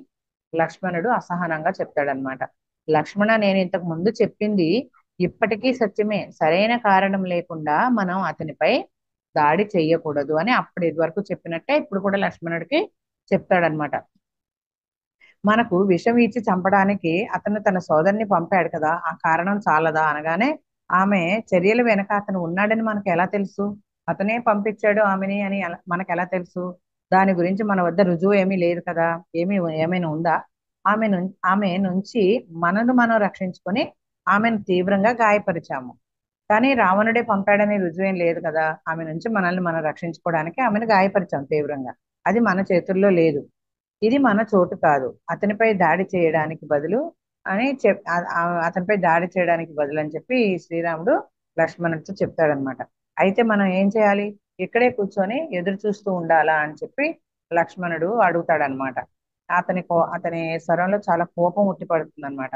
Speaker 2: లక్ష్మణుడు అసహనంగా చెప్తాడనమాట. లక్ష్మణ, నేను ఇంతకు ముందు చెప్పింది ఇప్పటికీ సత్యమే, సరైన కారణం లేకుండా మనం అతనిపై దాడి చెయ్యకూడదు అని అప్పుడు ఇదివరకు చెప్పినట్టే ఇప్పుడు కూడా లక్ష్మణుడికి చెప్తాడనమాట. మనకు విషం ఇచ్చి చంపడానికి అతను తన సోదరుని పంపాడు కదా, ఆ కారణం చాలదా అనగానే ఆమె చర్యల వెనక అతను ఉన్నాడని మనకు ఎలా తెలుసు, అతనే పంపించాడు ఆమెని అని మనకు ఎలా తెలుసు, దాని గురించి మన వద్ద రుజువు ఏమీ లేదు కదా, ఏమైనా ఉందా, ఆమె నుంచి మనను మనం రక్షించుకొని ఆమెను తీవ్రంగా గాయపరిచాము, కానీ రావణుడే పంపాడనే రుజువేం లేదు కదా, ఆమె నుంచి మనల్ని మనం రక్షించుకోవడానికి ఆమెను గాయపరిచాం తీవ్రంగా, అది మన చేతుల్లో లేదు, ఇది మన చోటు కాదు, అతనిపై దాడి చేయడానికి బదులు అతనిపై దాడి చేయడానికి బదులు అని చెప్పి శ్రీరాముడు లక్ష్మణుడితో చెప్తాడనమాట. అయితే మనం ఏం చేయాలి, ఇక్కడే కూర్చొని ఎదురు చూస్తూ ఉండాలా అని చెప్పి లక్ష్మణుడు అడుగుతాడనమాట. అతని స్వరంలో చాలా కోపం ఉట్టిపడుతుంది అనమాట.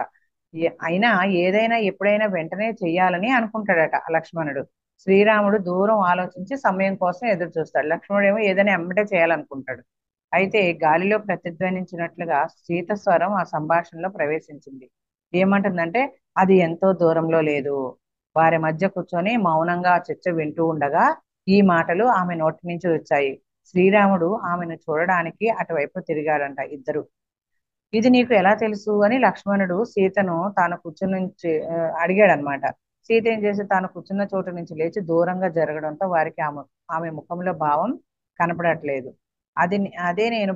Speaker 2: అయినా ఏదైనా ఎప్పుడైనా వెంటనే చెయ్యాలని అనుకుంటాడట లక్ష్మణుడు. శ్రీరాముడు దూరం ఆలోచించి సమయం కోసం ఎదురు చూస్తాడు, లక్ష్మణుడు ఏమో ఏదైనా ఎమ్మటే చేయాలనుకుంటాడు. అయితే గాలిలో ప్రతిధ్వనించినట్లుగా సీత స్వరం ఆ సంభాషణలో ప్రవేశించింది. ఏమంటుందంటే, అది ఎంతో దూరంలో లేదు. వారి మధ్య కూర్చొని మౌనంగా ఆ చర్చ వింటూ ఉండగా ఈ మాటలు ఆమె నోటి నుంచి వచ్చాయి. శ్రీరాముడు ఆమెను చూడడానికి అటువైపు తిరిగాడంట ఇద్దరు. ఇది నీకు ఎలా తెలుసు అని లక్ష్మణుడు సీతను తాను కూర్చుని అడిగాడనమాట. సీత ఏం చేసి తాను కూర్చున్న చోటు నుంచి లేచి దూరంగా జరగడంతో వారికి ఆమె ముఖంలో భావం కనపడట్లేదు. అదే నేను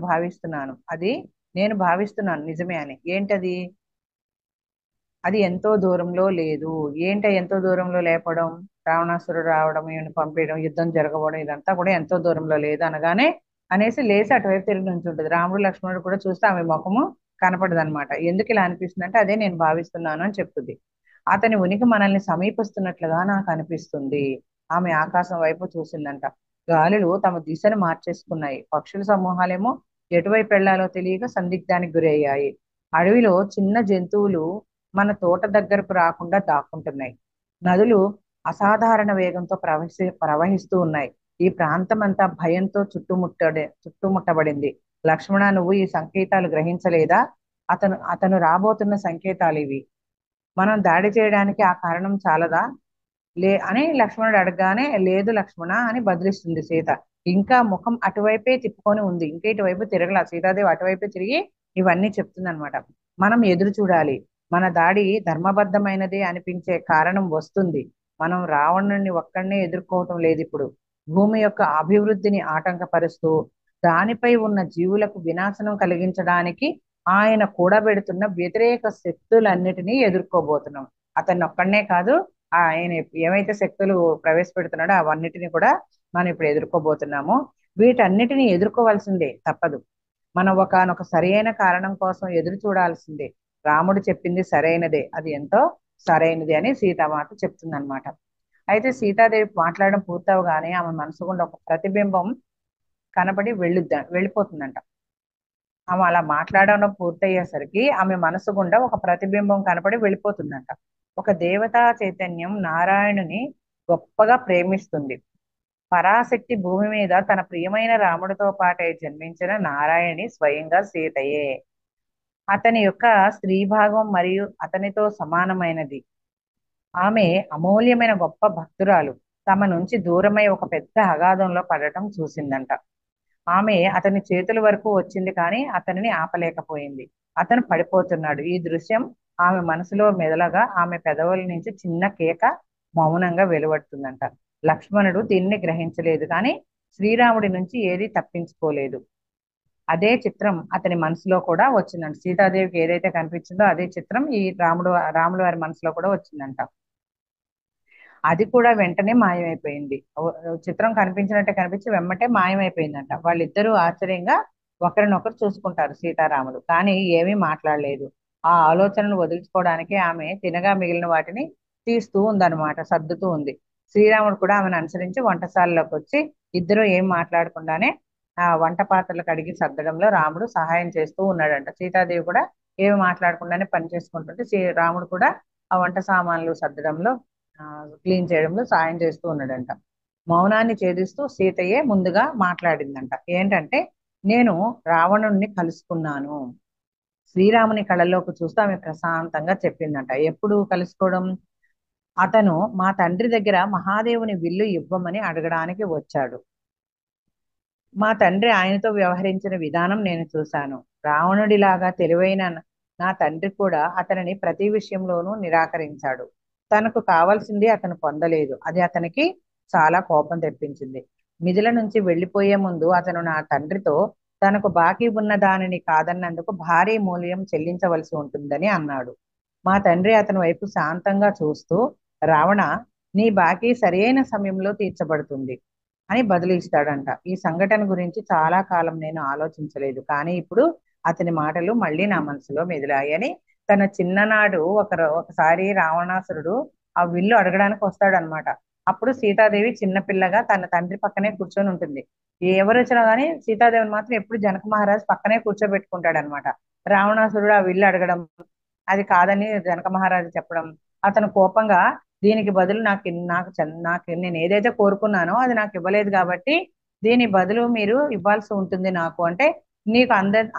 Speaker 2: భావిస్తున్నాను నిజమే అని. ఏంటది, అది ఎంతో దూరంలో లేదు. ఎంతో దూరంలో లేపడం, రావణాసురుడు రావడం, ఈయన పంపించడం, యుద్ధం జరగబోవడం, ఇదంతా కూడా ఎంతో దూరంలో లేదు అనగానే అనేసి లేచి అటువైపు తిరిగి నుంచి ఉంటుంది. రాముడు లక్ష్మణుడు కూడా చూస్తే ఆమె ముఖము కనపడదు అనమాట. ఎందుకు ఇలా అనిపిస్తుంది అంటే, అదే నేను భావిస్తున్నాను అని చెప్తుంది. అతని ఉనికి మనల్ని సమీపిస్తున్నట్లుగా నాకు అనిపిస్తుంది. ఆమె ఆకాశం వైపు చూసిందంట. గాలులు తమ దిశను మార్చేసుకున్నాయి. పక్షుల సమూహాలేమో ఎటువైపు వెళ్లాలో తెలియక సందిగ్ధానికి గురయ్యాయి. అడవిలో చిన్న జంతువులు మన తోట దగ్గరకు రాకుండా దాక్కుంటున్నాయి. నదులు అసాధారణ వేగంతో ప్రవహిస్తూ ఉన్నాయి. ఈ ప్రాంతం అంతా భయంతో చుట్టుముట్టబడింది. లక్ష్మణ, నువ్వు ఈ సంకేతాలు గ్రహించలేదా? అతను రాబోతున్న సంకేతాలు ఇవి. మనం దాడి చేయడానికి ఆ కారణం చాలదా అని లక్ష్మణుడు అడగగానే, లేదు లక్ష్మణ అని బదిలిస్తుంది సీత. ఇంకా ముఖం అటువైపే తిప్పుకొని ఉంది, ఇంకా ఇటువైపు తిరగల. సీతాదేవి అటువైపే తిరిగి ఇవన్నీ చెప్తుంది అనమాట. మనం ఎదురు చూడాలి, మన దాడి ధర్మబద్ధమైనదే అనిపించే కారణం వస్తుంది. మనం రావణుని ఒక్కడినే ఎదుర్కోవటం లేదు ఇప్పుడు. భూమి యొక్క అభివృద్ధిని ఆటంకపరుస్తూ దానిపై ఉన్న జీవులకు వినాశనం కలిగించడానికి ఆయన కూడబెడుతున్న వ్యతిరేక శక్తులన్నిటినీ ఎదుర్కోబోతున్నాం. అతన్ని ఒక్కడనే కాదు, ఆయన ఏమైతే శక్తులు ప్రవేశపెడుతున్నాడో అవన్నిటిని కూడా మనం ఇప్పుడు ఎదుర్కోబోతున్నాము. వీటన్నిటిని ఎదుర్కోవాల్సిందే, తప్పదు. మనం ఒకనొక సరైన కారణం కోసం ఎదురు చూడాల్సిందే. రాముడు చెప్పింది సరైనదే, అది ఎంతో సరైనది అని సీతామాత చెప్తుంది అనమాట. అయితే సీతాదేవి మాట్లాడడం పూర్తవగానే ఆమె మనసు గుండా ఒక ప్రతిబింబం కనబడి వెళ్ళిపోతుందంట. ఆమె అలా మాట్లాడడం పూర్తయ్యేసరికి ఆమె మనసు గుండా ఒక ప్రతిబింబం కనపడి వెళ్ళిపోతుందంట. ఒక దేవతా చైతన్యం నారాయణుని గొప్పగా ప్రేమిస్తుంది. పరాశక్తి భూమి మీద తన ప్రియమైన రాముడితో పాటే జన్మించిన నారాయణి స్వయంగా సీతయే. అతని యొక్క స్త్రీ భాగం మరియు అతనితో సమానమైనది. ఆమె అమూల్యమైన గొప్ప భక్తురాలు. తమ నుంచి దూరమై ఒక పెద్ద అగాధంలో పడటం చూసిందంట. ఆమె అతని చేతుల వరకు వచ్చింది, కానీ అతనిని ఆపలేకపోయింది. అతను పడిపోతున్నాడు. ఈ దృశ్యం ఆమె మనసులో మెదలగా ఆమె పెదవుల నుంచి చిన్న కేక మౌనంగా వెలువడుతుందంట. లక్ష్మణుడు దీన్ని గ్రహించలేదు, కానీ శ్రీరాముడి నుంచి ఏది తప్పించుకోలేదు. అదే చిత్రం అతని మనసులో కూడా వచ్చిందంట. సీతాదేవికి ఏదైతే కనిపించిందో అదే చిత్రం ఈ రాముల వారి మనసులో కూడా వచ్చిందంట. అది కూడా వెంటనే మాయమైపోయింది. చిత్రం కనిపించినట్టే కనిపించి వెమ్మటే మాయమైపోయిందంట. వాళ్ళిద్దరూ ఆశ్చర్యంగా ఒకరినొకరు చూసుకుంటారు సీతారాములు, కానీ ఏమీ మాట్లాడలేదు. ఆ ఆలోచనను వదులుకోవడానికి ఆమె తినగా మిగిలిన వాటిని తీస్తూ ఉందన్నమాట, సర్దుతూ ఉంది. శ్రీరాముడు కూడా ఆమెను అనుసరించి వంటశాలలోకి వచ్చి ఇద్దరు ఏం మాట్లాడకుండానే ఆ వంట పాత్రలు కడిగి సర్దడంలో రాముడు సహాయం చేస్తూ ఉన్నాడంట. సీతాదేవి కూడా ఏమి మాట్లాడకుండానే పని చేసుకుంటుంటే రాముడు కూడా ఆ వంట సామాన్లు సర్దడంలో క్లీన్ చేయడంలో సాయం చేస్తూ ఉన్నాడంట. మౌనాన్ని ఛేదిస్తూ సీతయ్యే ముందుగా మాట్లాడిందంట. ఏంటంటే, నేను రావణుణ్ణి కలుసుకున్నాను. శ్రీరాముని కళ్ళలోకి చూస్తూ ఆమె ప్రశాంతంగా చెప్పిందంట. ఎప్పుడు కలుసుకోవడం? అతను మా తండ్రి దగ్గర మహాదేవుని విల్లు ఇవ్వమని అడగడానికి వచ్చాడు. మా తండ్రి ఆయనతో వ్యవహరించిన విధానం నేను చూశాను. రావణుడిలాగా తెలివైన నా తండ్రి కూడా అతనిని ప్రతి విషయంలోనూ నిరాకరించాడు. తనకు కావాల్సింది అతను పొందలేదు. అది అతనికి చాలా కోపం తెప్పించింది. మిథిల నుంచి వెళ్ళిపోయే ముందు అతను నా తండ్రితో తనకు బాకీ ఉన్న దానిని కాదన్నందుకు భారీ మూల్యం చెల్లించవలసి ఉంటుందని అన్నాడు. మా తండ్రి అతని వైపు శాంతంగా చూస్తూ, రావణ, నీ బాకీ సరైన సమయంలో తీర్చబడుతుంది అని బదులు ఇస్తాడంట. ఈ సంఘటన గురించి చాలా కాలం నేను ఆలోచించలేదు, కానీ ఇప్పుడు అతని మాటలు మళ్ళీ నా మనసులో మెదిలాయని. తన చిన్ననాడు ఒకసారి రావణాసురుడు ఆ విల్లు అడగడానికి వస్తాడనమాట. అప్పుడు సీతాదేవి చిన్నపిల్లగా తన తండ్రి పక్కనే కూర్చొని ఉంటుంది. ఎవరు వచ్చినా కానీ సీతాదేవిని మాత్రం ఎప్పుడు జనక మహారాజు పక్కనే కూర్చోబెట్టుకుంటాడు అనమాట. రావణాసురుడు ఆ విల్లు అడగడం, అది కాదని జనక మహారాజు చెప్పడం, అతను కోపంగా దీనికి బదులు నాకు నేను ఏదైతే కోరుకున్నానో అది నాకు ఇవ్వలేదు కాబట్టి దీని బదులు మీరు ఇవ్వాల్సి ఉంటుంది నాకు, అంటే నీకు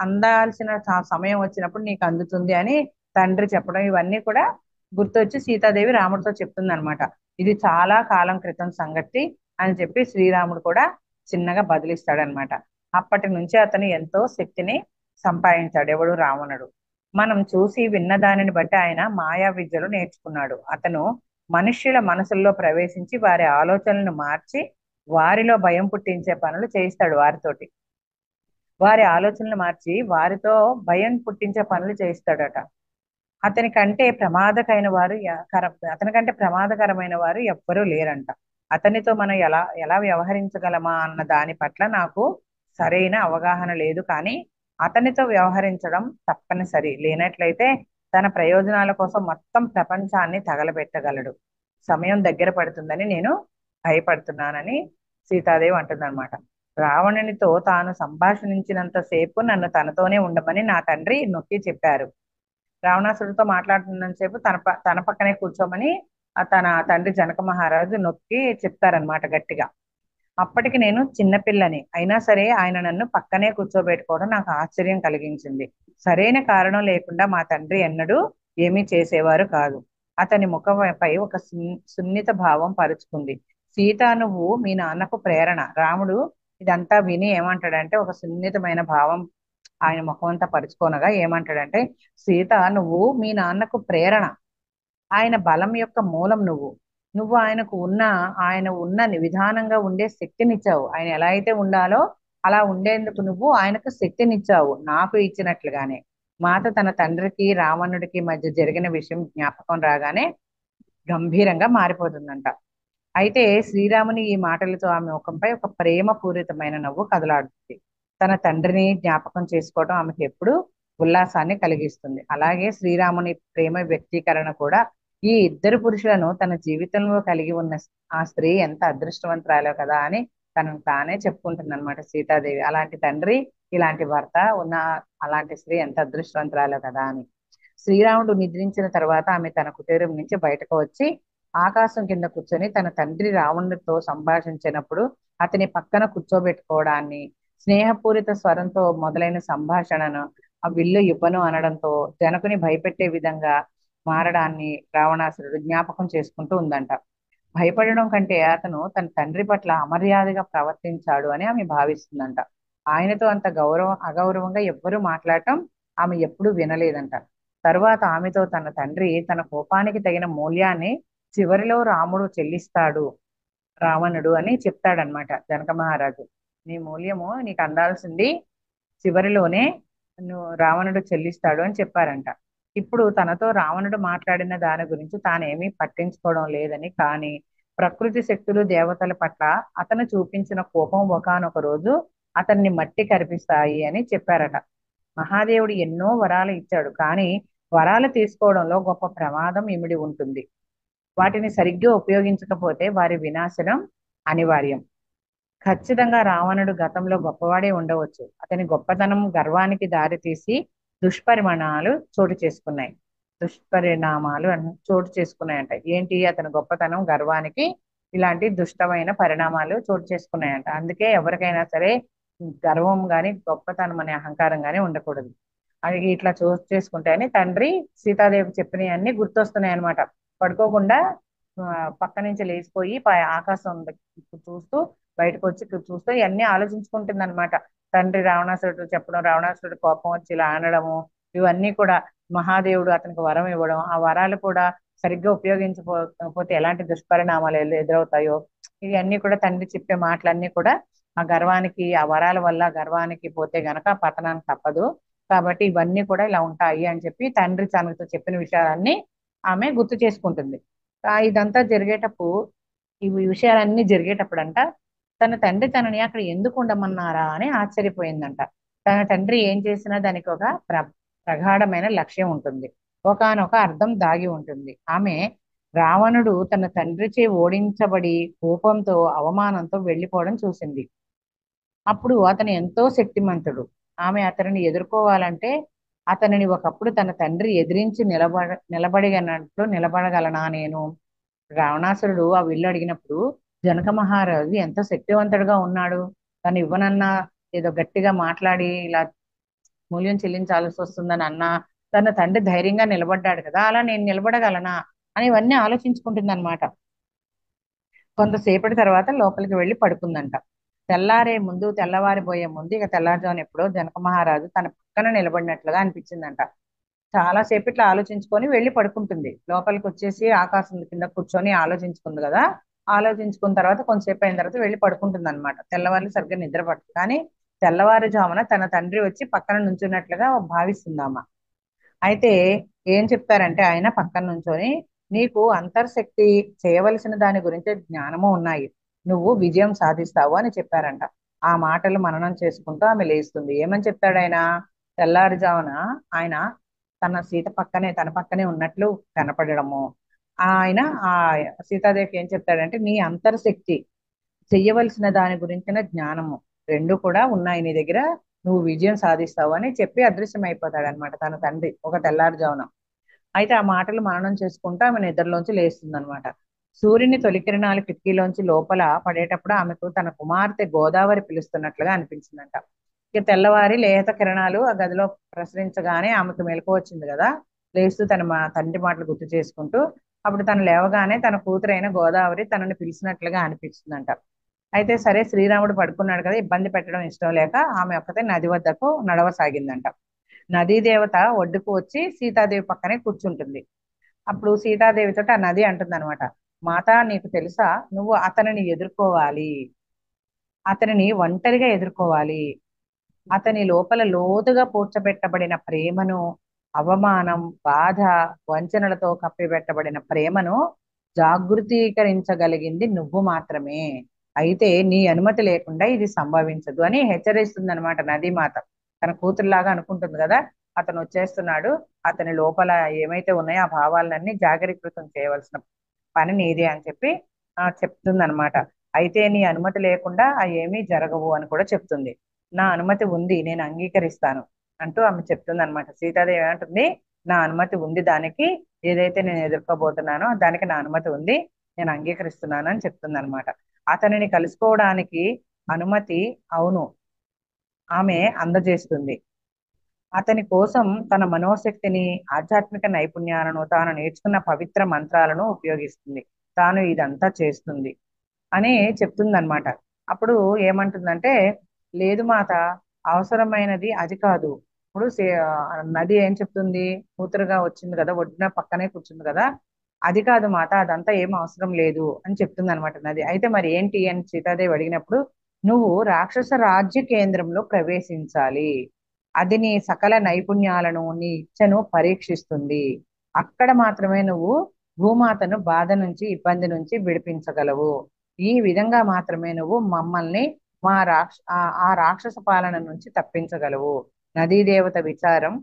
Speaker 2: అందాల్సిన సమయం వచ్చినప్పుడు నీకు అందుతుంది అని తండ్రి చెప్పడం, ఇవన్నీ కూడా గుర్తొచ్చి సీతాదేవి రాముడితో చెప్తుంది అనమాట. ఇది చాలా కాలం క్రితం సంగతి అని చెప్పి శ్రీరాముడు కూడా చిన్నగా బదిలిస్తాడనమాట. అప్పటి నుంచి అతను ఎంతో శక్తిని సంపాదించాడు, ఎవడు రావణుడు. మనం చూసి విన్న దానిని బట్టి ఆయన మాయా విద్యలు నేర్చుకున్నాడు. అతను మనుష్యుల మనసుల్లో ప్రవేశించి వారి ఆలోచనలను మార్చి వారిలో భయం పుట్టించే పనులు చేయిస్తాడు. వారి ఆలోచనలు మార్చి వారితో భయం పుట్టించే పనులు చేయిస్తాడట. అతనికంటే ప్రమాదకరమైన వారు ఎవ్వరూ లేరంట. అతనితో మనం ఎలా ఎలా వ్యవహరించగలమా అన్న దాని పట్ల నాకు సరైన అవగాహన లేదు, కానీ అతనితో వ్యవహరించడం తప్పనిసరి. లేనట్లయితే తన ప్రయోజనాల కోసం మొత్తం ప్రపంచాన్ని తగలబెట్టగలడు. సమయం దగ్గర పడుతుందని నేను భయపడుతున్నానని సీతాదేవి అంటుందన్నమాట. రావణునితో తాను సంభాషించినంత సేపు నన్ను తనతోనే ఉండమని నా తండ్రి నొక్కి చెప్పారు. రావణాసుడితో మాట్లాడుతున్నంతసేపు తన పక్కనే కూర్చోమని తన తండ్రి జనక మహారాజు నొక్కి చెప్తారనమాట గట్టిగా. అప్పటికి నేను చిన్నపిల్లని అయినా సరే ఆయన నన్ను పక్కనే కూర్చోబెట్టుకోవడం నాకు ఆశ్చర్యం కలిగించింది. సరైన కారణం లేకుండా మా తండ్రి ఎన్నడూ ఏమీ చేసేవారు కాదు. అతని ముఖంపై ఒక సున్నిత భావం పరుచుకుంది. సీత, నువ్వు మీ నాన్నకు ప్రేరణ. రాముడు ఇదంతా విని ఏమంటాడంటే, ఒక సున్నితమైన భావం ఆయన ముఖం అంతా పరుచుకోనగా ఏమంటాడంటే, సీత, నువ్వు మీ నాన్నకు ప్రేరణ, ఆయన బలం యొక్క మూలం నువ్వు. నువ్వు ఆయన ఉన్న విధానంగా ఉండే శక్తినిచ్చావు. ఆయన ఎలా అయితే ఉండాలో అలా ఉండేందుకు నువ్వు ఆయనకు శక్తినిచ్చావు, నాకు ఇచ్చినట్లుగానే. మాత తన తండ్రికి రావణుడికి మధ్య జరిగిన విషయం జ్ఞాపకం రాగానే గంభీరంగా మారిపోతుందంట. అయితే శ్రీరాముని ఈ మాటలతో ఆమె ముఖంపై ఒక ప్రేమ పూరితమైన నవ్వు కదలాడుతుంది. తన తండ్రిని జ్ఞాపకం చేసుకోవడం ఆమెకు ఎప్పుడు ఉల్లాసాన్ని కలిగిస్తుంది. అలాగే శ్రీరాముని ప్రేమ వ్యక్తీకరణ కూడా. ఈ ఇద్దరు పురుషులను తన జీవితంలో కలిగి ఉన్న ఆ స్త్రీ ఎంత అదృష్టవంతురాలో కదా అని తనను తానే చెప్పుకుంటుంది అనమాట సీతాదేవి. అలాంటి తండ్రి, ఇలాంటి భర్త ఉన్న అలాంటి స్త్రీ ఎంత అదృష్టవంతురాలో కదా అని. శ్రీరాముడు నిద్రించిన తర్వాత ఆమె తన కుటీరం నుంచి బయటకు వచ్చి ఆకాశం కింద కూర్చొని తన తండ్రి రావణుడితో సంభాషించినప్పుడు అతని పక్కన కూర్చోబెట్టుకోవడాన్ని, స్నేహపూరిత స్వరంతో మొదలైన సంభాషణను, ఆ విల్లు ఇవ్వను అనడంతో జనకుని భయపెట్టే విధంగా మారడాన్ని రావణాసురుడు జ్ఞాపకం చేసుకుంటూ ఉందంట. భయపడడం కంటే అతను తన తండ్రి పట్ల అమర్యాదగా ప్రవర్తించాడు అని ఆమె భావిస్తుందంట. ఆయనతో అంత అగౌరవంగా ఎవ్వరూ మాట్లాడటం ఆమె ఎప్పుడూ వినలేదంట. తరువాత ఆమెతో తన తండ్రి తన కోపానికి తగిన మూల్యాన్ని చివరిలో రాముడు చెల్లిస్తాడు, రావణుడు అని చెప్తాడనమాట జనక మహారాజు. నీ మూల్యము నీకు అందాల్సింది చివరిలోనే రావణుడు చెల్లిస్తాడు అని చెప్పారంట. ఇప్పుడు తనతో రావణుడు మాట్లాడిన దాని గురించి తానేమీ పట్టించుకోవడం లేదని, కానీ ప్రకృతి శక్తులు దేవతల పట్ల అతను చూపించిన కోపం ఒకానొక రోజు అతన్ని మట్టి కరిపిస్తాయి అని చెప్పారట. మహాదేవుడు ఎన్నో వరాలు ఇచ్చాడు, కానీ వరాలు తీసుకోవడంలో గొప్ప ప్రమాదం ఇమిడి ఉంటుంది. వాటిని సరిగ్గా ఉపయోగించకపోతే వారి వినాశనం అనివార్యం. ఖచ్చితంగా రావణుడు గతంలో గొప్పవాడే ఉండవచ్చు. అతని గొప్పతనం గర్వానికి దారితీసి దుష్పరిణామాలు చోటు చేసుకున్నాయంట. ఏంటి? అతని గొప్పతనం గర్వానికి ఇలాంటి దుష్టమైన పరిణామాలు చోటు చేసుకున్నాయంట. అందుకే ఎవరికైనా సరే గర్వం గాని, గొప్పతనం అనే అహంకారం గాని ఉండకూడదు. అది ఇట్లా చోటు చేసుకుంటాయని తండ్రి సీతాదేవి చెప్పినవన్నీ గుర్తొస్తున్నాయి అనమాట. పడుకోకుండా పక్క నుంచి లేచిపోయి ఆకాశం చూస్తూ బయటకు వచ్చి చూస్తూ ఇవన్నీ ఆలోచించుకుంటుంది అనమాట. తండ్రి రావణాసురుడు చెప్పడం, రావణాసురుడు కోపం వచ్చి ఇలా అనడము, ఇవన్నీ కూడా మహాదేవుడు అతనికి వరం ఇవ్వడం, ఆ వరాలు కూడా సరిగ్గా ఉపయోగించకపోతే ఎలాంటి దుష్పరిణామాలు ఎదురవుతాయో, ఇవన్నీ కూడా తండ్రి చెప్పే మాటలన్నీ కూడా ఆ గర్వానికి, ఆ వరాల వల్ల గర్వానికి పోతే గనక పతనానికి తప్పదు. కాబట్టి ఇవన్నీ కూడా ఇలా ఉంటాయి అని చెప్పి తండ్రి తనతో చెప్పిన విషయాలన్నీ ఆమె గుర్తు చేసుకుంటుంది. ఇదంతా జరిగేటప్పుడు, ఈ విషయాలన్నీ జరిగేటప్పుడంట తన తండ్రి తనని అక్కడ ఎందుకు ఉండమన్నారా అని ఆశ్చర్యపోయిందంట. తన తండ్రి ఏం చేసినా దానికి ఒక ప్రగాఢమైన లక్ష్యం ఉంటుంది, ఒకానొక అర్థం దాగి ఉంటుంది. ఆమె రావణుడు తన తండ్రిచే ఓడించబడి కోపంతో అవమానంతో వెళ్ళిపోవడం చూసింది. అప్పుడు అతను ఎంతో శక్తిమంతుడు. ఆమె అతనిని ఎదుర్కోవాలంటే అతనిని ఒకప్పుడు తన తండ్రి ఎదిరించి నిలబడినట్లు నిలబడగలనా నేను? రావణాసురుడు ఆ విల్లు అడిగినప్పుడు జనక మహారాజు ఎంత శక్తివంతుడుగా ఉన్నాడు. తను ఇవ్వనన్నా ఏదో గట్టిగా మాట్లాడి ఇలా మూల్యం చెల్లించాల్సి వస్తుందని అన్నా తన తండ్రి ధైర్యంగా నిలబడ్డాడు కదా, అలా నేను నిలబడగలనా అని ఇవన్నీ ఆలోచించుకుంటుంది అనమాట. కొంతసేపటి తర్వాత లోపలికి వెళ్ళి పడుకుందంట. తెల్లవారిపోయే ముందు ఇక తెల్లారుజామున ఎప్పుడో జనక మహారాజు తన పక్కన నిలబడినట్లుగా అనిపించిందంట. చాలా సేపు ఇట్లా ఆలోచించుకొని వెళ్ళి పడుకుంటుంది. లోపలికి వచ్చేసి ఆకాశం కింద కూర్చొని ఆలోచించుకుంది కదా, ఆలోచించుకున్న తర్వాత కొంతసేపు అయిన తర్వాత వెళ్ళి పడుకుంటుంది అనమాట. తెల్లవారు సరిగ్గా నిద్ర పట్టదు, కానీ తెల్లవారుజామున తన తండ్రి వచ్చి పక్కన నుంచున్నట్లుగా భావిస్తుందామా. అయితే ఏం చెప్పారంటే ఆయన పక్కన నుంచొని, నీకు అంతర్శక్తి, చేయవలసిన దాని గురించి జ్ఞానము ఉన్నాయి, నువ్వు విజయం సాధిస్తావు అని చెప్పారంట. ఆ మాటలు మననం చేసుకుంటూ ఆమె లేస్తుంది. ఏమని చెప్తాడు ఆయన? తెల్లారుజామున ఆయన తన పక్కనే ఉన్నట్లు కనపడము. ఆయన ఆ సీతాదేవికి ఏం చెప్తాడంటే, నీ అంతర్శక్తి, చెయ్యవలసిన దాని గురించిన జ్ఞానము రెండు కూడా ఉన్నాయి నీ దగ్గర, నువ్వు విజయం సాధిస్తావు అని చెప్పి అదృశ్యం అయిపోతాడు అనమాట తన తండ్రి ఒక తెల్లారుజామున. అయితే ఆ మాటలు మననం చేసుకుంటూ ఆమె నిద్రలోంచి లేస్తుంది అనమాట. సూర్యుని తొలి కిరణాలు కిటికీలోంచి లోపల పడేటప్పుడు ఆమెకు తన కుమార్తె గోదావరి పిలుస్తున్నట్లుగా అనిపించిందంట. ఇక తెల్లవారి లేత కిరణాలు ఆ గదిలో ప్రసరించగానే ఆమెకు మెలకు వచ్చింది కదా. లేస్తూ తన తండ్రి మాటలు గుర్తు చేసుకుంటూ అప్పుడు తను లేవగానే తన కూతురైన గోదావరి తనని పిలిచినట్లుగా అనిపిస్తుందంట. అయితే సరే, శ్రీరాముడు పడుకున్నాడు కదా, ఇబ్బంది పెట్టడం ఇష్టం లేక ఆమె ఒక్కతే నది వద్దకు నడవసాగిందంట. నదీ దేవత ఒడ్డుకు వచ్చి సీతాదేవి పక్కనే కూర్చుంటుంది. అప్పుడు సీతాదేవితో ఆ నది అంటుంది అనమాట, మాత నీకు తెలుసా, నువ్వు అతనిని ఎదుర్కోవాలి, అతనిని ఒంటరిగా ఎదుర్కోవాలి. అతని లోపల లోతుగా పూడ్చబెట్టబడిన ప్రేమను, అవమానం, బాధ, వంచనలతో కప్పిపెట్టబడిన ప్రేమను జాగృతీకరించగలిగింది నువ్వు మాత్రమే. అయితే నీ అనుమతి లేకుండా ఇది సంభవించదు అని హెచ్చరిస్తుంది అనమాట నదీమాత. తన కూతురులాగా అనుకుంటుంది కదా, అతను వచ్చేస్తున్నాడు, అతని లోపల ఏమైతే ఉన్నాయో ఆ భావాలన్నీ జాగరీకృతం చేయవలసిన పని నీదే అని చెప్పి చెప్తుంది అనమాట. అయితే నీ అనుమతి లేకుండా ఏమీ జరగవు అని కూడా చెప్తుంది. నా అనుమతి ఉంది, నేను అంగీకరిస్తాను అంటూ ఆమె చెప్తుంది అనమాట. సీతాదేవి ఏమంటుంది, నా అనుమతి ఉంది దానికి, ఏదైతే నేను ఎదుర్కోబోతున్నానో దానికి నా అనుమతి ఉంది, నేను అంగీకరిస్తున్నాను అని చెప్తుంది అనమాట. అతనిని కలుసుకోవడానికి అనుమతి, అవును, ఆమె అందజేస్తుంది. అతని కోసం తన మనోశక్తిని, ఆధ్యాత్మిక నైపుణ్యాలను, తాను నేర్చుకున్న పవిత్ర మంత్రాలను ఉపయోగిస్తుంది. తాను ఇదంతా చేస్తుంది అని చెప్తుందన్నమాట. అప్పుడు ఏమంటుందంటే, లేదు మాత, అవసరమైనది అది కాదు. ఇప్పుడు నది ఏం చెప్తుంది, కూతురుగా వచ్చింది కదా, ఒడ్డున పక్కనే కూర్చుంది కదా, అది కాదు మాత, అదంతా ఏం అవసరం లేదు అని చెప్తుంది అనమాట నది. అయితే మరి ఏంటి అని సీతాదేవి అడిగినప్పుడు, నువ్వు రాక్షస రాజ్య కేంద్రంలో ప్రవేశించాలి, అది నీ సకల నైపుణ్యాలను, నీ ఇచ్చను పరీక్షిస్తుంది. అక్కడ మాత్రమే నువ్వు భూమాతను బాధ నుంచి, ఇబ్బంది నుంచి విడిపించగలవు. ఈ విధంగా మాత్రమే నువ్వు మమ్మల్ని ఆ రాక్షస పాలన నుంచి తప్పించగలవు. నదీదేవత విచారం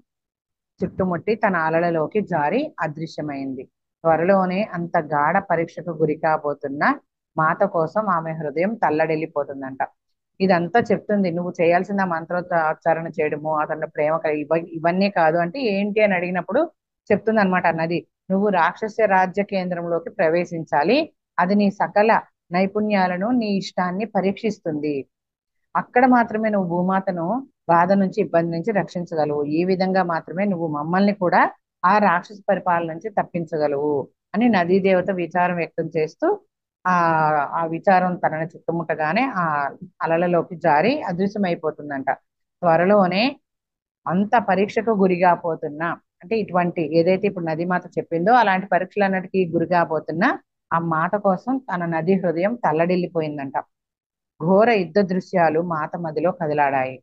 Speaker 2: చుట్టుముట్టి తన అలలలోకి జారి అదృశ్యమైంది. త్వరలోనే అంత గాఢ పరీక్షకు గురి కాబోతున్న మాత కోసం ఆమె హృదయం తల్లడిల్లిపోతుందంట. ఇదంతా చెప్తుంది, నువ్వు చేయాల్సిన మంత్రోచ్చారణ చేయడము, అతను ప్రేమ ఇవన్నీ కాదు అంటే ఏంటి అని అడిగినప్పుడు చెప్తుంది అనమాట అన్నది, నువ్వు రాక్షస రాజ్య కేంద్రంలోకి ప్రవేశించాలి, అది నీ సకల నైపుణ్యాలను, నీ ఇష్టాన్ని పరీక్షిస్తుంది. అక్కడ మాత్రమే నువ్వు భూమాతను బాధ నుంచి, ఇబ్బంది నుంచి రక్షించగలవు. ఈ విధంగా మాత్రమే నువ్వు మమ్మల్ని కూడా ఆ రాక్షస పరిపాలన నుంచి తప్పించగలవు అని నదీ దేవత విచారం వ్యక్తం చేస్తూ ఆ ఆ విచారం తనని చుట్టుముట్టగానే ఆ అలలలోకి జారి అదృశ్యమైపోతుందంట. త్వరలోనే అంత పరీక్షకు గురిగా పోతున్నా, అంటే ఇటువంటి ఏదైతే ఇప్పుడు నదీమాత చెప్పిందో అలాంటి పరీక్షలన్నిటికీ గురిగా పోతున్నా ఆ మాట కోసం తన నది హృదయం తల్లడిల్లిపోయిందంట. ఘోర యుద్ధ దృశ్యాలు మాత మదిలో కదిలాడాయి.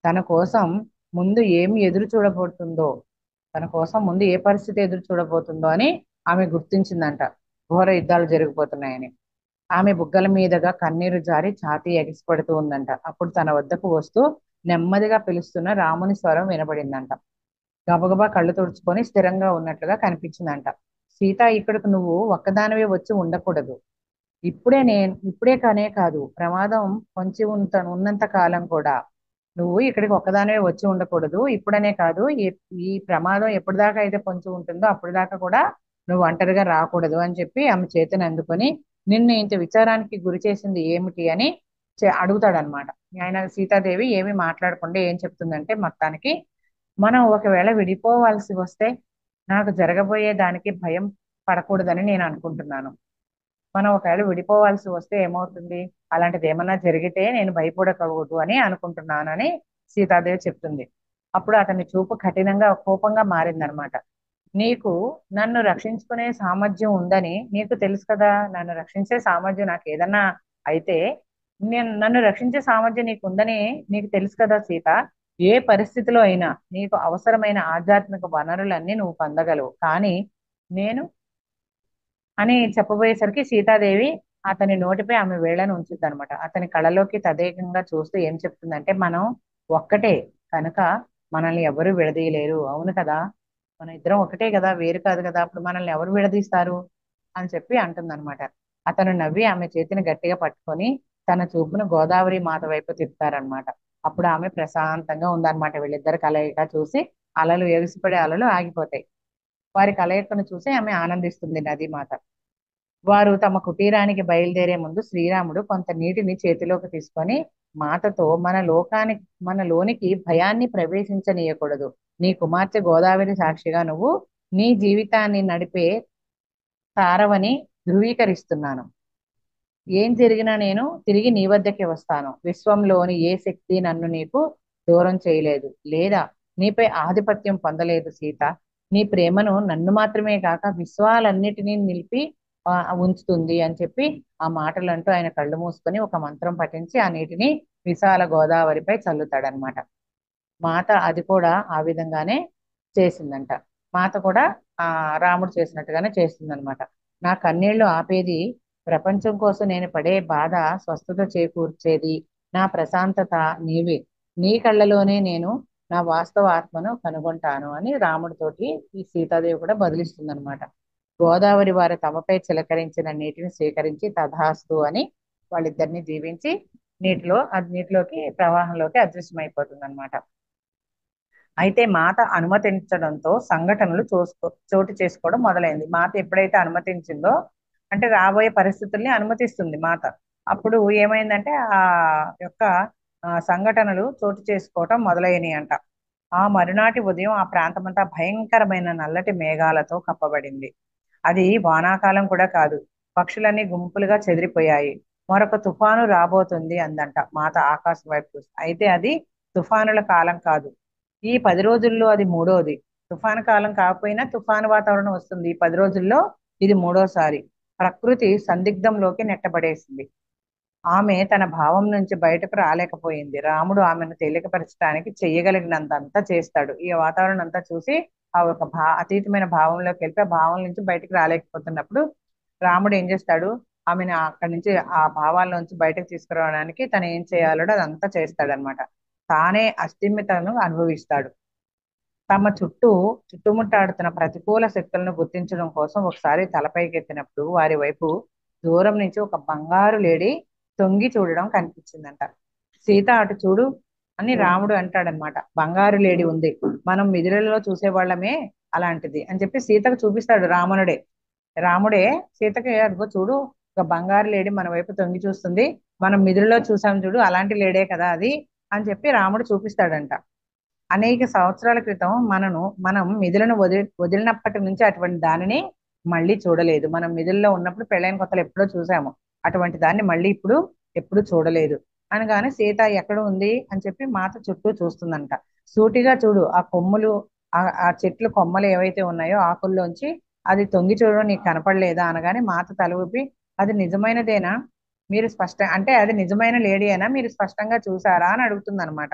Speaker 2: తన కోసం ముందు ఏమి ఎదురు చూడబోతుందో, తన కోసం ముందు ఏ పరిస్థితి ఎదురు చూడబోతుందో అని ఆమె గుర్తించిందంట. ఘోర యుద్ధాలు జరిగిపోతున్నాయని. ఆమె బుగ్గల మీదుగా కన్నీరు జారి ఛాతీ ఎగిసిపడుతూ ఉందంట. అప్పుడు తన వద్దకు వస్తూ నెమ్మదిగా పిలుస్తున్న రాముని స్వరం వినబడిందంట. గబగబా కళ్ళు తుడుచుకొని స్థిరంగా ఉన్నట్లుగా కనిపించిందంట. సీత, ఇక్కడకు నువ్వు ఒక్కదానివే వచ్చి ఉండకూడదు. ఇప్పుడే కానే కాదు, ప్రమాదం పొంచి ఉన్నంత కాలం కూడా నువ్వు ఇక్కడికి ఒక్కదానివే వచ్చి ఉండకూడదు. ఇప్పుడనే కాదు, ఈ ప్రమాదం ఎప్పటిదాకా అయితే పొంచి ఉంటుందో అప్పటి దాకా కూడా నువ్వు ఒంటరిగా రాకూడదు అని చెప్పి ఆమె చేతిని అందుకొని నిన్ను ఇంత విచారానికి గురి చేసింది ఏమిటి అని అడుగుతాడనమాట. ఆయన సీతాదేవి ఏమి మాట్లాడకుండా ఏం చెప్తుందంటే, మొత్తానికి మనం ఒకవేళ విడిపోవాల్సి వస్తే నాకు జరగబోయే దానికి భయం పడకూడదని నేను అనుకుంటున్నాను. మనం ఒకవేళ విడిపోవాల్సి వస్తే ఏమవుతుంది, అలాంటిది ఏమన్నా జరిగితే నేను భయపడకూడదు అని అనుకుంటున్నాను అని సీతాదేవి చెప్తుంది. అప్పుడు అతని చూపు కఠినంగా కోపంగా మారిందనమాట. నీకు నన్ను రక్షించుకునే సామర్థ్యం ఉందని నీకు తెలుసు కదా. నన్ను రక్షించే సామర్థ్యం నాకు ఏదన్నా అయితే, నన్ను రక్షించే సామర్థ్యం నీకు ఉందని నీకు తెలుసు కదా సీత. ఏ పరిస్థితిలో అయినా నీకు అవసరమైన ఆధ్యాత్మిక వనరులన్నీ నువ్వు పొందగలవు. కానీ నేను అని చెప్పబోయేసరికి సీతాదేవి అతని నోటిపై ఆమె వేళ్లను ఉంచుద్ది అనమాట. అతని కళ్ళలోకి తదేకంగా చూస్తూ ఏం చెప్తుందంటే, మనం ఒక్కటే కనుక మనల్ని ఎవరు విడదీయలేరు. అవును కదా, మన ఇద్దరం ఒకటే కదా, వేరు కాదు కదా, అప్పుడు మనల్ని ఎవరు విడదీస్తారు అని చెప్పి అంటుందన్నమాట. అతను నవ్వి ఆమె చేతిని గట్టిగా పట్టుకొని తన చూపును గోదావరి మాత వైపు తిప్పుతారనమాట. అప్పుడు ఆమె ప్రశాంతంగా ఉందన్నమాట. వీళ్ళిద్దరు కలయిక చూసి అలలు ఎగిసిపడే అలలు ఆగిపోతాయి. వారి కలయికను చూసి ఆమె ఆనందిస్తుంది నదీమాత. వారు తమ కుటీరానికి బయలుదేరే ముందు శ్రీరాముడు కొంత నీటిని చేతిలోకి తీసుకొని మాతతో, మనలోనికి భయాన్ని ప్రవేశించనీయకూడదు. నీ కుమార్తె గోదావరి సాక్షిగా నువ్వు నీ జీవితాన్ని నడిపే తారవని ధృవీకరిస్తున్నాను. ఏం జరిగినా నేను తిరిగి నీ వద్దకే వస్తాను. విశ్వంలోని ఏ శక్తి నన్ను నీకు దూరం చేయలేదు, లేదా నీపై ఆధిపత్యం పొందలేదు సీత. నీ ప్రేమను నన్ను మాత్రమే కాక విశ్వాలన్నిటినీ నిలిపి ఉంచుతుంది అని చెప్పి ఆ మాటలు అంటూ ఆయన కళ్ళు మూసుకొని ఒక మంత్రం పఠించి ఆ నీటిని విశాల గోదావరిపై చల్లుతాడనమాట. మాత అది కూడా ఆ విధంగానే చేసిందంట. మాత కూడా ఆ రాముడు చేసినట్టుగానే చేస్తుందన్నమాట. నా కన్నీళ్లు ఆపేది, ప్రపంచం కోసం నేను పడే బాధ స్వస్థత చేకూర్చేది నా ప్రశాంతత నీవే. నీ కళ్ళలోనే నేను నా వాస్తవ ఆత్మను కనుగొంటాను అని రాముడితోటి ఈ సీతాదేవి కూడా బదిలిస్తుందన్నమాట. గోదావరి వారు తమపై చిలకరించిన నీటిని స్వీకరించి తథాస్తు అని వాళ్ళిద్దరిని దీవించి నీటిలోకి ప్రవాహంలోకి అదృశ్యమైపోతుంది అనమాట. అయితే మాత అనుమతించడంతో సంఘటనలు చోటు చేసుకోవడం మొదలైంది. మాత ఎప్పుడైతే అనుమతించిందో, అంటే రాబోయే పరిస్థితుల్ని అనుమతిస్తుంది మాత, అప్పుడు ఏమైందంటే ఆ యొక్క సంఘటనలు చోటు చేసుకోవటం మొదలైనవి అంట. ఆ మరునాటి ఉదయం ఆ ప్రాంతమంతా భయంకరమైన నల్లటి మేఘాలతో కప్పబడింది. అది వానాకాలం కూడా కాదు. పక్షులన్నీ గుంపులుగా చెదిరిపోయాయి. మరొక తుఫాను రాబోతుంది అందంట మాత ఆకాశం వైపు చూసి. అయితే అది తుఫానుల కాలం కాదు. ఈ 10 రోజుల్లో అది మూడోది. తుఫాను కాలం కాకపోయినా తుఫాను వాతావరణం వస్తుంది. ఈ 10 రోజుల్లో ఇది మూడోసారి. ప్రకృతి సందిగ్ధంలోకి నెట్టబడేసింది. ఆమె తన భావం నుంచి బయటకు రాలేకపోయింది. రాముడు ఆమెను తేలికపరచడానికి చెయ్యగలిగినంతంతా చేస్తాడు. ఈ వాతావరణం అంతా చూసి ఆ ఒక అతీతమైన భావంలోకి వెళ్ళి ఆ భావం నుంచి బయటకు రాలేకపోతున్నప్పుడు రాముడు ఏం చేస్తాడు, ఆమెను అక్కడి నుంచి ఆ భావాల నుంచి బయటకు తీసుకురావడానికి తను ఏం చేయాలో అదంతా చేస్తాడనమాట. తానే అస్థిమితను అనుభవిస్తాడు. తమ చుట్టుముట్టాడుతున్న ప్రతికూల శక్తులను గుర్తించడం కోసం ఒకసారి తలపైకెత్తినప్పుడు వారి వైపు దూరం నుంచి ఒక బంగారు లేడి తొంగి చూడడం కనిపించిందంట. సీత అటు చూడు అని రాముడు అంటాడనమాట. బంగారు లేడి ఉంది, మనం మిథులలో చూసేవాళ్ళమే అలాంటిది అని చెప్పి సీతకు చూపిస్తాడు రాముడే సీతకి, అదిగో చూడు ఒక బంగారు లేడి మన వైపు తొంగి చూస్తుంది, మనం మిథులలో చూసాం చూడు, అలాంటి లేడే కదా అది అని చెప్పి రాముడు చూపిస్తాడంట. అనేక సంవత్సరాల క్రితం మనం మిథులను వదిలినప్పటి నుంచి అటువంటి దానిని మళ్ళీ చూడలేదు. మనం మిడిల్లో ఉన్నప్పుడు పెళ్ళైన కొత్తలో ఎప్పుడో చూసాము, అటువంటి దాన్ని మళ్ళీ ఇప్పుడు ఎప్పుడు చూడలేదు అనగానే సీత ఎక్కడ ఉంది అని చెప్పి మాత చుట్టూ చూస్తుందంట. సూటిగా చూడు, ఆ కొమ్ములు, ఆ చెట్లు కొమ్మలు ఏవైతే ఉన్నాయో ఆకుల్లోంచి అది తొంగి చూడడం నీకు కనపడలేదా అనగానే మాత తల ఊపి అది నిజమైనదేనా, మీరు అంటే అది నిజమైన లేడీయేనా, మీరు స్పష్టంగా చూసారా అని అడుగుతుంది అనమాట.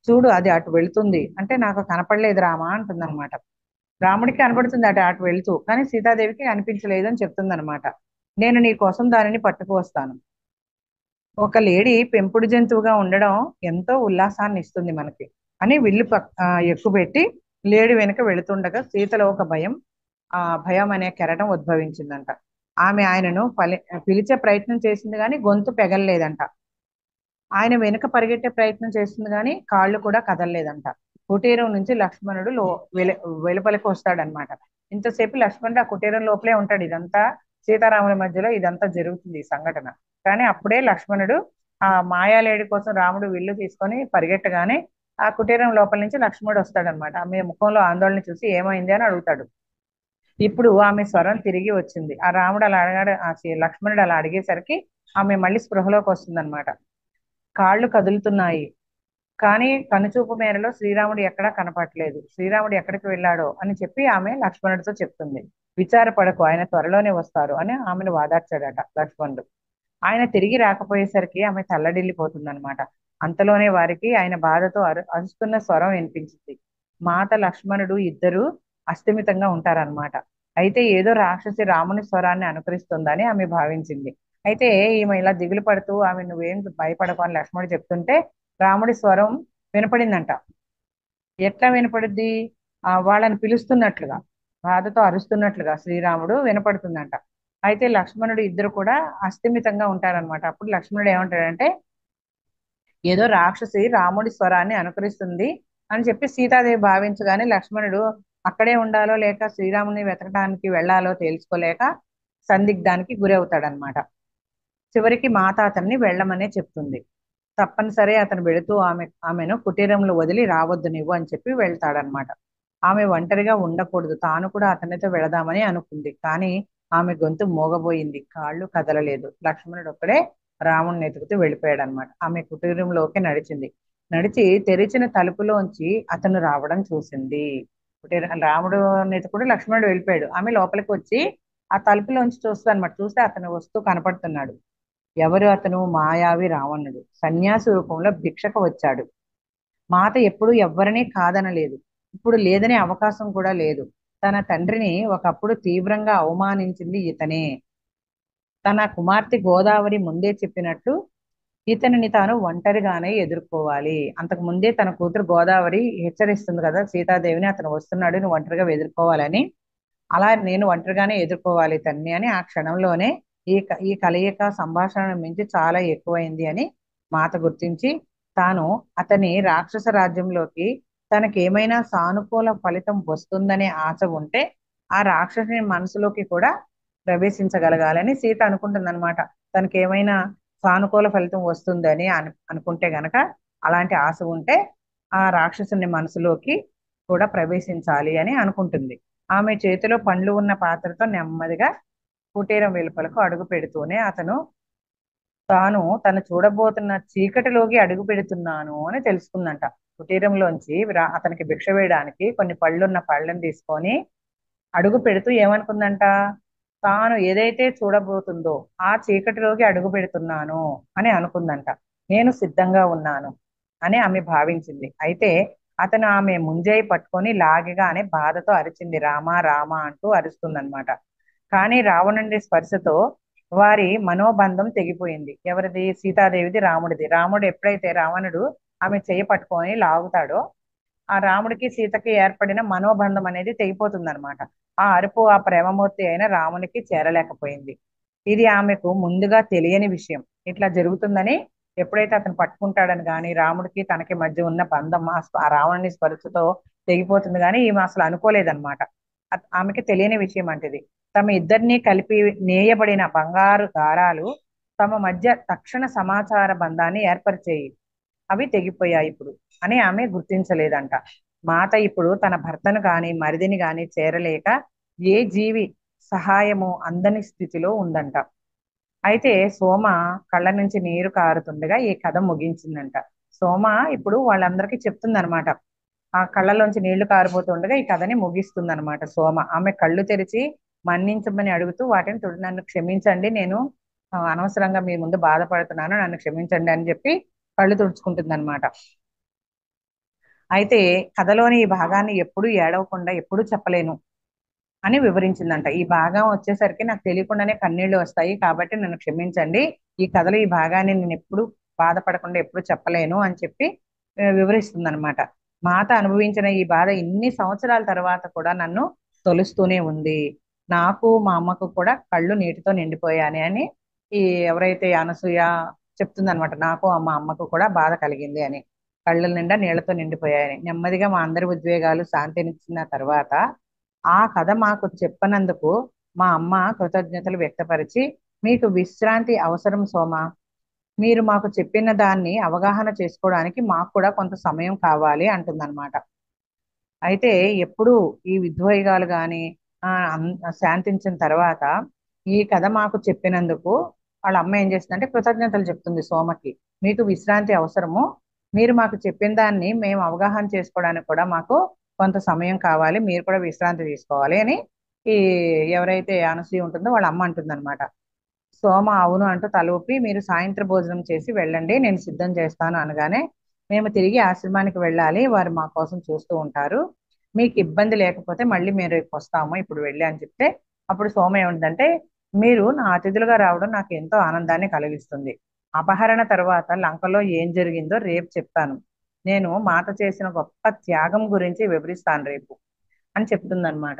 Speaker 2: చూడు అది అటు వెళుతుంది అంటే నాకు కనపడలేదు రామా అంటుంది అనమాట. రాముడికి కనపడుతుంది అటు అటు వెళుతూ, కానీ సీతాదేవికి కనిపించలేదు అని చెప్తుంది అనమాట. నేను నీ కోసం దానిని పట్టుకు వస్తాను. ఒక లేడీ పెంపుడు జంతువుగా ఉండడం ఎంతో ఉల్లాసాన్ని ఇస్తుంది మనకి అని విల్లు ఎక్కుపెట్టి లేడీ వెనుక వెళుతుండగా సీతలో ఒక భయం, ఆ భయం అనే కెరటం ఉద్భవించిందంట. ఆమె ఆయనను పిలిచే ప్రయత్నం చేసింది కానీ గొంతు పెగలలేదంట. ఆయన వెనుక పరిగెట్టే ప్రయత్నం చేస్తుంది కానీ కాళ్ళు కూడా కదలలేదంట. కుటీరం నుంచి లక్ష్మణుడు వెలుపలికి వస్తాడనమాట. ఇంతసేపు లక్ష్మణుడు ఆ కుటీరం లోపలే ఉంటాడు. ఇదంతా సీతారాముల మధ్యలో ఇదంతా జరుగుతుంది ఈ సంఘటన. కానీ అప్పుడే లక్ష్మణుడు ఆ మాయాలేడి కోసం రాముడు విల్లు తీసుకొని పరిగెట్టగానే ఆ కుటీరం లోపల నుంచి లక్ష్మణుడు వస్తాడనమాట. ఆమె ముఖంలో ఆందోళన చూసి ఏమైంది అని అడుగుతాడు. ఇప్పుడు ఆమె స్వరం తిరిగి వచ్చింది. ఆ రాముడు అలా అడిగాడు, లక్ష్మణుడు అలా అడిగేసరికి ఆమె మళ్ళీ స్పృహలోకి వస్తుంది అనమాట. కాళ్ళు కదులుతున్నాయి కానీ కనుచూపు మేరలో శ్రీరాముడు ఎక్కడా కనపట్లేదు. శ్రీరాముడు ఎక్కడికి వెళ్ళాడో అని చెప్పి ఆమె లక్ష్మణుడితో చెప్తుంది. విచారపడకు, ఆయన త్వరలోనే వస్తారు అని ఆమెను వాదార్చాడట లక్ష్మణుడు. ఆయన తిరిగి రాకపోయేసరికి ఆమె తల్లడిల్లిపోతుంది అనమాట. అంతలోనే వారికి ఆయన బాధతో అరుస్తున్న స్వరం వినిపించింది. మాత లక్ష్మణుడు ఇద్దరు అస్తమితంగా ఉంటారనమాట. అయితే ఏదో రాక్షసి రాముని స్వరాన్ని అనుకరిస్తుందని ఆమె భావించింది. అయితే ఈమె ఇలా దిగులు పడుతూ ఆమె నువ్వేం భయపడకు అని లక్ష్మణుడు చెప్తుంటే రాముడి స్వరం వినపడిందంట. ఎట్లా వినపడుద్ది, వాళ్ళని పిలుస్తున్నట్లుగా, బాధతో అరుస్తున్నట్లుగా శ్రీరాముడు వినపడుతుందంట. అయితే లక్ష్మణుడు ఇద్దరు కూడా అస్థిమితంగా ఉంటారనమాట. అప్పుడు లక్ష్మణుడు ఏమంటాడంటే ఏదో రాక్షసి రాముడి స్వరాన్ని అనుకరిస్తుంది అని చెప్పి సీతాదేవి భావించగానే లక్ష్మణుడు అక్కడే ఉండాలో లేక శ్రీరాముని వెతకడానికి వెళ్ళాలో తేల్చుకోలేక సందిగ్ధానికి గురవుతాడనమాట. చివరికి మాత అతన్ని వెళ్ళమనే చెప్తుంది. తప్పనిసరి అతను వెళుతూ ఆమెను కుటీరంలో వదిలి రావద్దు నువ్వు అని చెప్పి వెళ్తాడనమాట. ఆమె ఒంటరిగా ఉండకూడదు, తాను కూడా అతనితో వెళదామని అనుకుంది. కానీ ఆమె గొంతు మోగబోయింది, కాళ్ళు కదలలేదు. లక్ష్మణుడు ఒక్కడే రాముడిని ఎతుకుతూ వెళ్ళిపోయాడు అనమాట. ఆమె కుటీరంలోకి నడిచింది. నడిచి తెరిచిన తలుపులోంచి అతను రావడం చూసింది. రాముడు ఎతుకుడు లక్ష్మణుడు వెళ్ళిపోయాడు. ఆమె లోపలికి వచ్చి ఆ తలుపులోంచి చూస్తుంది అనమాట. చూస్తే అతను వస్తూ కనపడుతున్నాడు. ఎవరు అతను? మాయావి రావణుడు. సన్యాసి రూపంలో భిక్షకు వచ్చాడు. మాత ఎప్పుడు ఎవ్వరినీ కాదనలేదు, ఇప్పుడు లేదనే అవకాశం కూడా లేదు. తన తండ్రిని ఒకప్పుడు తీవ్రంగా అవమానించింది ఇతనే. తన కుమార్తె గోదావరి ముందే చెప్పినట్టు ఇతనిని తాను ఒంటరిగానే ఎదుర్కోవాలి. అంతకు ముందే తన కూతురు గోదావరి హెచ్చరిస్తుంది కదా సీతాదేవిని, అతను వస్తున్నాడు నువ్వు ఒంటరిగా ఎదుర్కోవాలని. అలా నేను ఒంటరిగానే ఎదుర్కోవాలి తన్ని అని ఆ క్షణంలోనే ఈ కలయిక సంభాషణ మించి చాలా ఎక్కువైంది అని మాత గుర్తించి తాను అతని రాక్షస రాజ్యంలోకి తనకేమైనా సానుకూల ఫలితం వస్తుందనే ఆశ ఉంటే ఆ రాక్షసుని మనసులోకి కూడా ప్రవేశించగలగాలని సీత అనుకుంటుందన్నమాట. తనకేమైనా సానుకూల ఫలితం వస్తుందని అనుకుంటే గనక, అలాంటి ఆశ ఉంటే ఆ రాక్షసుని మనసులోకి కూడా ప్రవేశించాలి అని అనుకుంటుంది. ఆమె చేతిలో పండ్లు ఉన్న పాత్రతో నెమ్మదిగా కుటీరం వెలుపలకు అడుగు పెడుతూనే అతను తను చూడబోతున్న చీకటిలోకి అడుగు పెడుతున్నాను అని తెలుసుకుందంట. కుటీరంలోంచి అతనికి భిక్ష వేయడానికి కొన్ని పళ్ళున్న పళ్ళని తీసుకొని అడుగు పెడుతూ ఏమనుకుందంట, తాను ఏదైతే చూడబోతుందో ఆ చీకటిలోకి అడుగు పెడుతున్నాను అని అనుకుందంట. నేను సిద్ధంగా ఉన్నాను అని ఆమె భావించింది. అయితే అతను ఆమె ముంజేయి పట్టుకొని లాగిగానే బాధతో అరిచింది. రామా రామా అంటూ అరుస్తుందన్నమాట. కానీ రావణుడి స్పర్శతో వారి మనోబంధం తెగిపోయింది. ఎవరిది? సీతాదేవిది, రాముడిది. రాముడు ఎప్పుడైతే రావణుడు ఆమె చెయ్యి పట్టుకొని లాగుతాడో ఆ రాముడికి సీతకి ఏర్పడిన మనోబంధం అనేది తెగిపోతుంది అనమాట. ఆ అరుపు ఆ ప్రేమమూర్తి అయిన రామునికి చేరలేకపోయింది. ఇది ఆమెకు ముందుగా తెలియని విషయం. ఇట్లా జరుగుతుందని ఎప్పుడైతే అతను పట్టుకుంటాడని కానీ రాముడికి తనకి మధ్య ఉన్న బంధం ఆ రావణుని స్పర్శతో తెగిపోతుంది కానీ ఈమె అసలు అనుకోలేదన్నమాట. ఆమెకి తెలియని విషయం అంటది. తమ ఇద్దరిని కలిపి నేయబడిన బంగారు దారాలు తమ మధ్య తక్షణ సమాచార బంధాన్ని ఏర్పరిచేయి, అవి తెగిపోయాయి ఇప్పుడు అని ఆమె గుర్తించలేదంట. మాత ఇప్పుడు తన భర్తను గాని మరిదిని గాని చేరలేక ఏ జీవి సహాయము అందని స్థితిలో ఉందంట. అయితే సోమ కళ్ళ నుంచి నీరు కారుతుండగా ఈ కథ ముగించిందంట. సోమ ఇప్పుడు వాళ్ళందరికీ చెప్తుందన్నమాట. ఆ కళ్ళలోంచి నీళ్లు కారిపోతుండగా ఈ కథని ముగిస్తుందన్నమాట సోమ. ఆమె కళ్ళు తెరిచి మన్నించమని అడుగుతూ వాటిని నన్ను క్షమించండి, నేను అనవసరంగా మీ ముందు బాధపడుతున్నాను, నన్ను క్షమించండి అని చెప్పి కళ్ళు తుడుచుకుంటుంది అనమాట. అయితే కథలోని ఈ భాగాన్ని ఎప్పుడూ ఏడవకుండా ఎప్పుడూ చెప్పలేను అని వివరించిందంట. ఈ భాగం వచ్చేసరికి నాకు తెలియకుండానే కన్నీళ్లు వస్తాయి, కాబట్టి నన్ను క్షమించండి, ఈ కథలో ఈ భాగాన్ని నేను ఎప్పుడు బాధపడకుండా ఎప్పుడు చెప్పలేను అని చెప్పి వివరిస్తుంది అనమాట. మాత అనుభవించిన ఈ బాధ ఇన్ని సంవత్సరాల తర్వాత కూడా నన్ను తొలుస్తూనే ఉంది. నాకు మా అమ్మకు కూడా కళ్ళు నీటితో నిండిపోయాని అని ఈ ఎవరైతే అనసూయ చెప్తుంది అనమాట. నాకు మా అమ్మకు కూడా బాధ కలిగింది అని, కళ్ళ నిండా నీళ్లతో నిండిపోయాయని. నెమ్మదిగా మా అందరి ఉద్వేగాలు శాంతినిచ్చిన తర్వాత ఆ కథ మాకు చెప్పనందుకు మా అమ్మ కృతజ్ఞతలు వ్యక్తపరిచి, మీకు విశ్రాంతి అవసరం సోమ, మీరు మాకు చెప్పిన దాన్ని అవగాహన చేసుకోవడానికి మాకు కూడా కొంత సమయం కావాలి అంటుందన్నమాట. అయితే ఎప్పుడు ఈ విద్వేగాలు కానీ శాంతించిన తర్వాత ఈ కథ మాకు చెప్పినందుకు వాళ్ళ అమ్మ ఏం చేస్తుందంటే కృతజ్ఞతలు చెప్తుంది సోమకి. మీకు విశ్రాంతి అవసరము, మీరు మాకు చెప్పిన దాన్ని మేము అవగాహన చేసుకోవడానికి కూడా మాకు కొంత సమయం కావాలి, మీరు కూడా విశ్రాంతి తీసుకోవాలి అని ఈ ఎవరైతే అనసూయ ఉంటుందో వాళ్ళ అమ్మ అంటుందన్నమాట. సోమ అవును అంటూ తల ఊపి, మీరు సాయంత్రం భోజనం చేసి వెళ్ళండి, నేను సిద్ధం చేస్తాను అనగానే, మేము తిరిగి ఆశ్రమానికి వెళ్ళాలి, వారు మా కోసం చూస్తూ ఉంటారు, మీకు ఇబ్బంది లేకపోతే మళ్ళీ మేము రేపు వస్తాము, ఇప్పుడు వెళ్ళి అని చెప్తే అప్పుడు సోమ ఏముందంటే, మీరు నా అతిథులుగా రావడం నాకు ఎంతో ఆనందాన్ని కలిగిస్తుంది. అపహరణ తర్వాత లంకలో ఏం జరిగిందో రేపు చెప్తాను, నేను మాత చేసిన గొప్ప త్యాగం గురించి వివరిస్తాను రేపు అని చెప్తుందన్నమాట.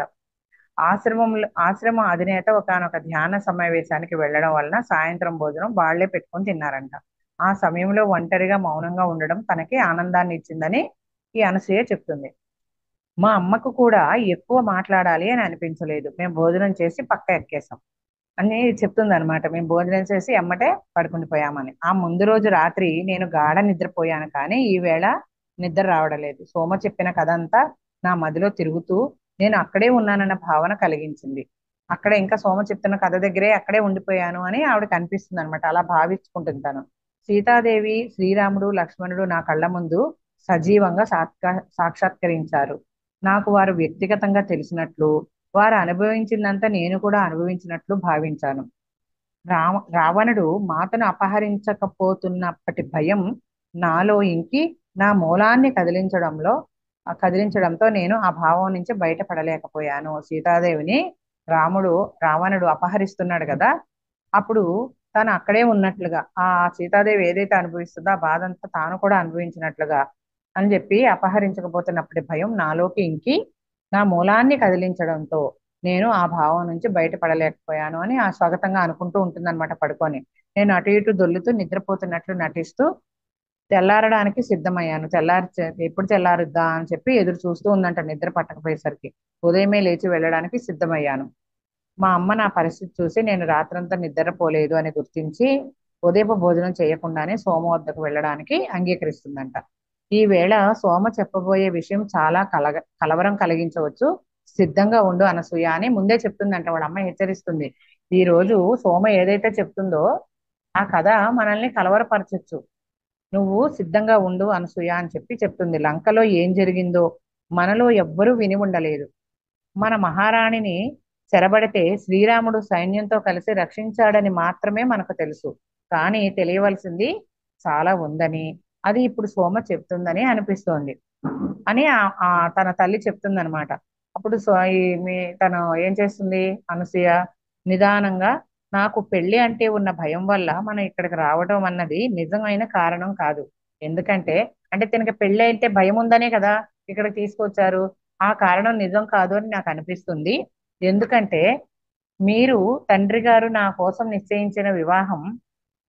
Speaker 2: ఆశ్రమం అధినేత ఒకానొక ధ్యాన సమావేశానికి వెళ్ళడం వలన సాయంత్రం భోజనం వాళ్లే పెట్టుకొని తిన్నారంట. ఆ సమయంలో ఒంటరిగా మౌనంగా ఉండడం తనకి ఆనందాన్ని ఇచ్చిందని ఈ అనసూయ చెప్తుంది. మా అమ్మకు కూడా ఎక్కువ మాట్లాడాలి అని అనిపించలేదు, మేము భోజనం చేసి పక్క ఎక్కేసాం అని చెప్తుంది అనమాట. మేము భోజనం చేసి ఎమ్మటే పడుకుండిపోయామని. ఆ ముందు రోజు రాత్రి నేను గాఢ నిద్రపోయాను, కానీ ఈ వేళ నిద్ర రావడం లేదు. సోమ చెప్పిన కథ అంతా నా మదిలో తిరుగుతూ నేను అక్కడే ఉన్నానన్న భావన కలిగించింది. అక్కడ ఇంకా సోమ చెప్తున్న కథ దగ్గరే అక్కడే ఉండిపోయాను అని ఆవిడకి అనిపిస్తుంది అనమాట. అలా భావించుకుంటుంది తను. సీతాదేవి, శ్రీరాముడు, లక్ష్మణుడు నా కళ్ళ ముందు సజీవంగా సాక్షాత్కరించారు. నాకు వారు వ్యక్తిగతంగా తెలిసినట్లు, వారు అనుభవించిందంతా నేను కూడా అనుభవించినట్లు భావించాను. రావణుడు మాతను అపహరించకపోతున్నప్పటి భయం నాలో ఇంకి నా మూలాన్ని కదిలించడంతో నేను ఆ భావం నుంచి బయటపడలేకపోయాను. సీతాదేవిని రావణుడు అపహరిస్తున్నాడు కదా, అప్పుడు తను అక్కడే ఉన్నట్లుగా, ఆ సీతాదేవి ఏదైతే అనుభవిస్తుందో ఆ బాధ అంతా తాను కూడా అనుభవించినట్లుగా అని చెప్పి, అపహరించకపోతున్నప్పటి భయం నాలోకి ఇంకి నా మూలాన్ని కదిలించడంతో నేను ఆ భావం నుంచి బయటపడలేకపోయాను అని ఆ స్వాగతంగా అనుకుంటూ ఉంటుందన్నమాట పడుకొని. నేను అటు ఇటు దొల్లుతూ నిద్రపోతున్నట్లు నటిస్తూ తెల్లారడానికి సిద్ధమయ్యాను. ఎప్పుడు తెల్లారుద్దా అని చెప్పి ఎదురు చూస్తూ ఉందంట నిద్ర పట్టకపోయేసరికి. ఉదయమే లేచి వెళ్ళడానికి సిద్ధమయ్యాను. మా అమ్మ నా పరిస్థితి చూసి నేను రాత్రంతా నిద్రపోలేదు అని గుర్తించి ఉదయపు భోజనం చేయకుండానే సోమ వద్దకు వెళ్ళడానికి అంగీకరిస్తుందంట. ఈ వేళ సోమ చెప్పబోయే విషయం చాలా కలవరం కలిగించవచ్చు, సిద్ధంగా ఉండు అనసూయ అని ముందే చెప్తుందంట. వాళ్ళ అమ్మ హెచ్చరిస్తుంది, ఈ రోజు సోమ ఏదైతే చెప్తుందో ఆ కథ మనల్ని కలవరపరచచ్చు, నువ్వు సిద్ధంగా ఉండు అనసూయ అని చెప్పి చెప్తుంది. లంకలో ఏం జరిగిందో మనలో ఎవ్వరూ విని ఉండలేదు. మన మహారాణిని చెరబడితే శ్రీరాముడు సైన్యంతో కలిసి రక్షించాడని మాత్రమే మనకు తెలుసు, కానీ తెలియవలసింది చాలా ఉందని, అది ఇప్పుడు సోమ చెప్తుందని అనిపిస్తోంది అని తన తల్లి చెప్తుందనమాట. అప్పుడు తను ఏం చేస్తుంది అనసూయ, నిదానంగా, నాకు పెళ్లి అంటే ఉన్న భయం వల్ల మనం ఇక్కడికి రావడం అన్నది నిజమైన కారణం కాదు. ఎందుకంటే తనకి పెళ్లి అంటే భయం ఉందనే కదా ఇక్కడికి తీసుకొచ్చారు, ఆ కారణం నిజం కాదు అని నాకు అనిపిస్తుంది. ఎందుకంటే మీరు తండ్రి గారు నా కోసం నిశ్చయించిన వివాహం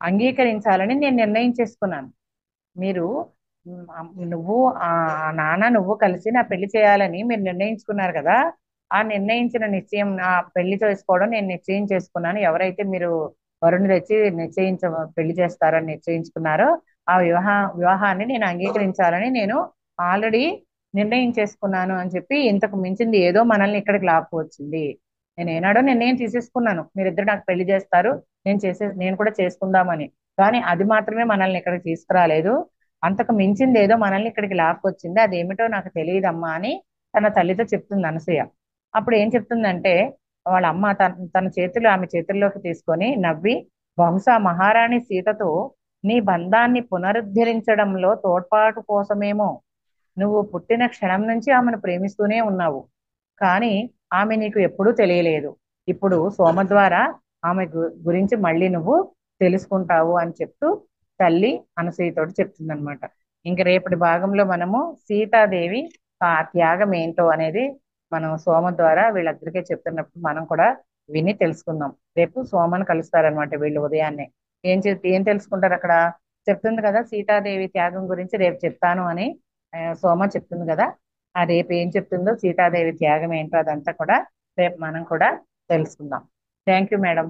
Speaker 2: అంగీకరించాలని నేను నిర్ణయం చేసుకున్నాను. మీరు నువ్వు నాన్న నువ్వు కలిసి నా పెళ్లి చేయాలని మీరు నిర్ణయించుకున్నారు కదా, ఆ నిర్ణయించిన నిశ్చయం, ఆ పెళ్లి చేసుకోవడం నేను నిశ్చయం చేసుకున్నాను. ఎవరైతే మీరు వరుణ్ తెచ్చి పెళ్లి చేస్తారని నిశ్చయించుకున్నారో ఆ వివాహాన్ని నేను అంగీకరించాలని నేను ఆల్రెడీ నిర్ణయం చేసుకున్నాను అని చెప్పి, ఇంతకు మించింది ఏదో మనల్ని ఇక్కడికి లాక్కొచ్చింది, నేను ఏనాడో నిర్ణయం తీసేసుకున్నాను, మీరిద్దరు నాకు పెళ్లి చేస్తారు, నేను కూడా చేసుకుందామని. కానీ అది మాత్రమే మనల్ని ఇక్కడికి తీసుకురాలేదు. అంతకు మించింది ఏదో మనల్ని ఇక్కడికి లాక్కొచ్చింది, అదేమిటో నాకు తెలియదమ్మా అని తన తల్లితో చెప్తుంది అనసూయ. అప్పుడు ఏం చెప్తుందంటే, వాళ్ళ అమ్మ తన చేతులు ఆమె చేతుల్లోకి తీసుకొని నవ్వి, బహుశా మహారాణి సీతతో నీ బంధాన్ని పునరుద్ధరించడంలో తోడ్పాటు కోసమేమో. నువ్వు పుట్టిన క్షణం నుంచి ఆమెను ప్రేమిస్తూనే ఉన్నావు, కానీ ఆమె నీకు ఎప్పుడూ తెలియలేదు. ఇప్పుడు సోమ ద్వారా ఆమె గురించి మళ్ళీ నువ్వు తెలుసుకుంటావు అని చెప్తూ తల్లి అనసూయతోటి చెప్తుందనమాట. ఇంక రేపటి భాగంలో మనము సీతాదేవి ఆ త్యాగం ఏంటో అనేది మనం సోమ ద్వారా వీళ్ళిద్దరికీ చెప్తున్నప్పుడు మనం కూడా విని తెలుసుకుందాం. రేపు సోమను కలుస్తారనమాట వీళ్ళు ఉదయాన్నే. ఏం తెలుసుకుంటారు అక్కడ? చెప్తుంది కదా సీతాదేవి త్యాగం గురించి రేపు చెప్తాను అని సోమ చెప్తుంది కదా. ఆ రేపు ఏం చెప్తుందో సీతాదేవి త్యాగం ఏంటో అదంతా కూడా రేపు మనం కూడా తెలుసుకుందాం. Thank you madam.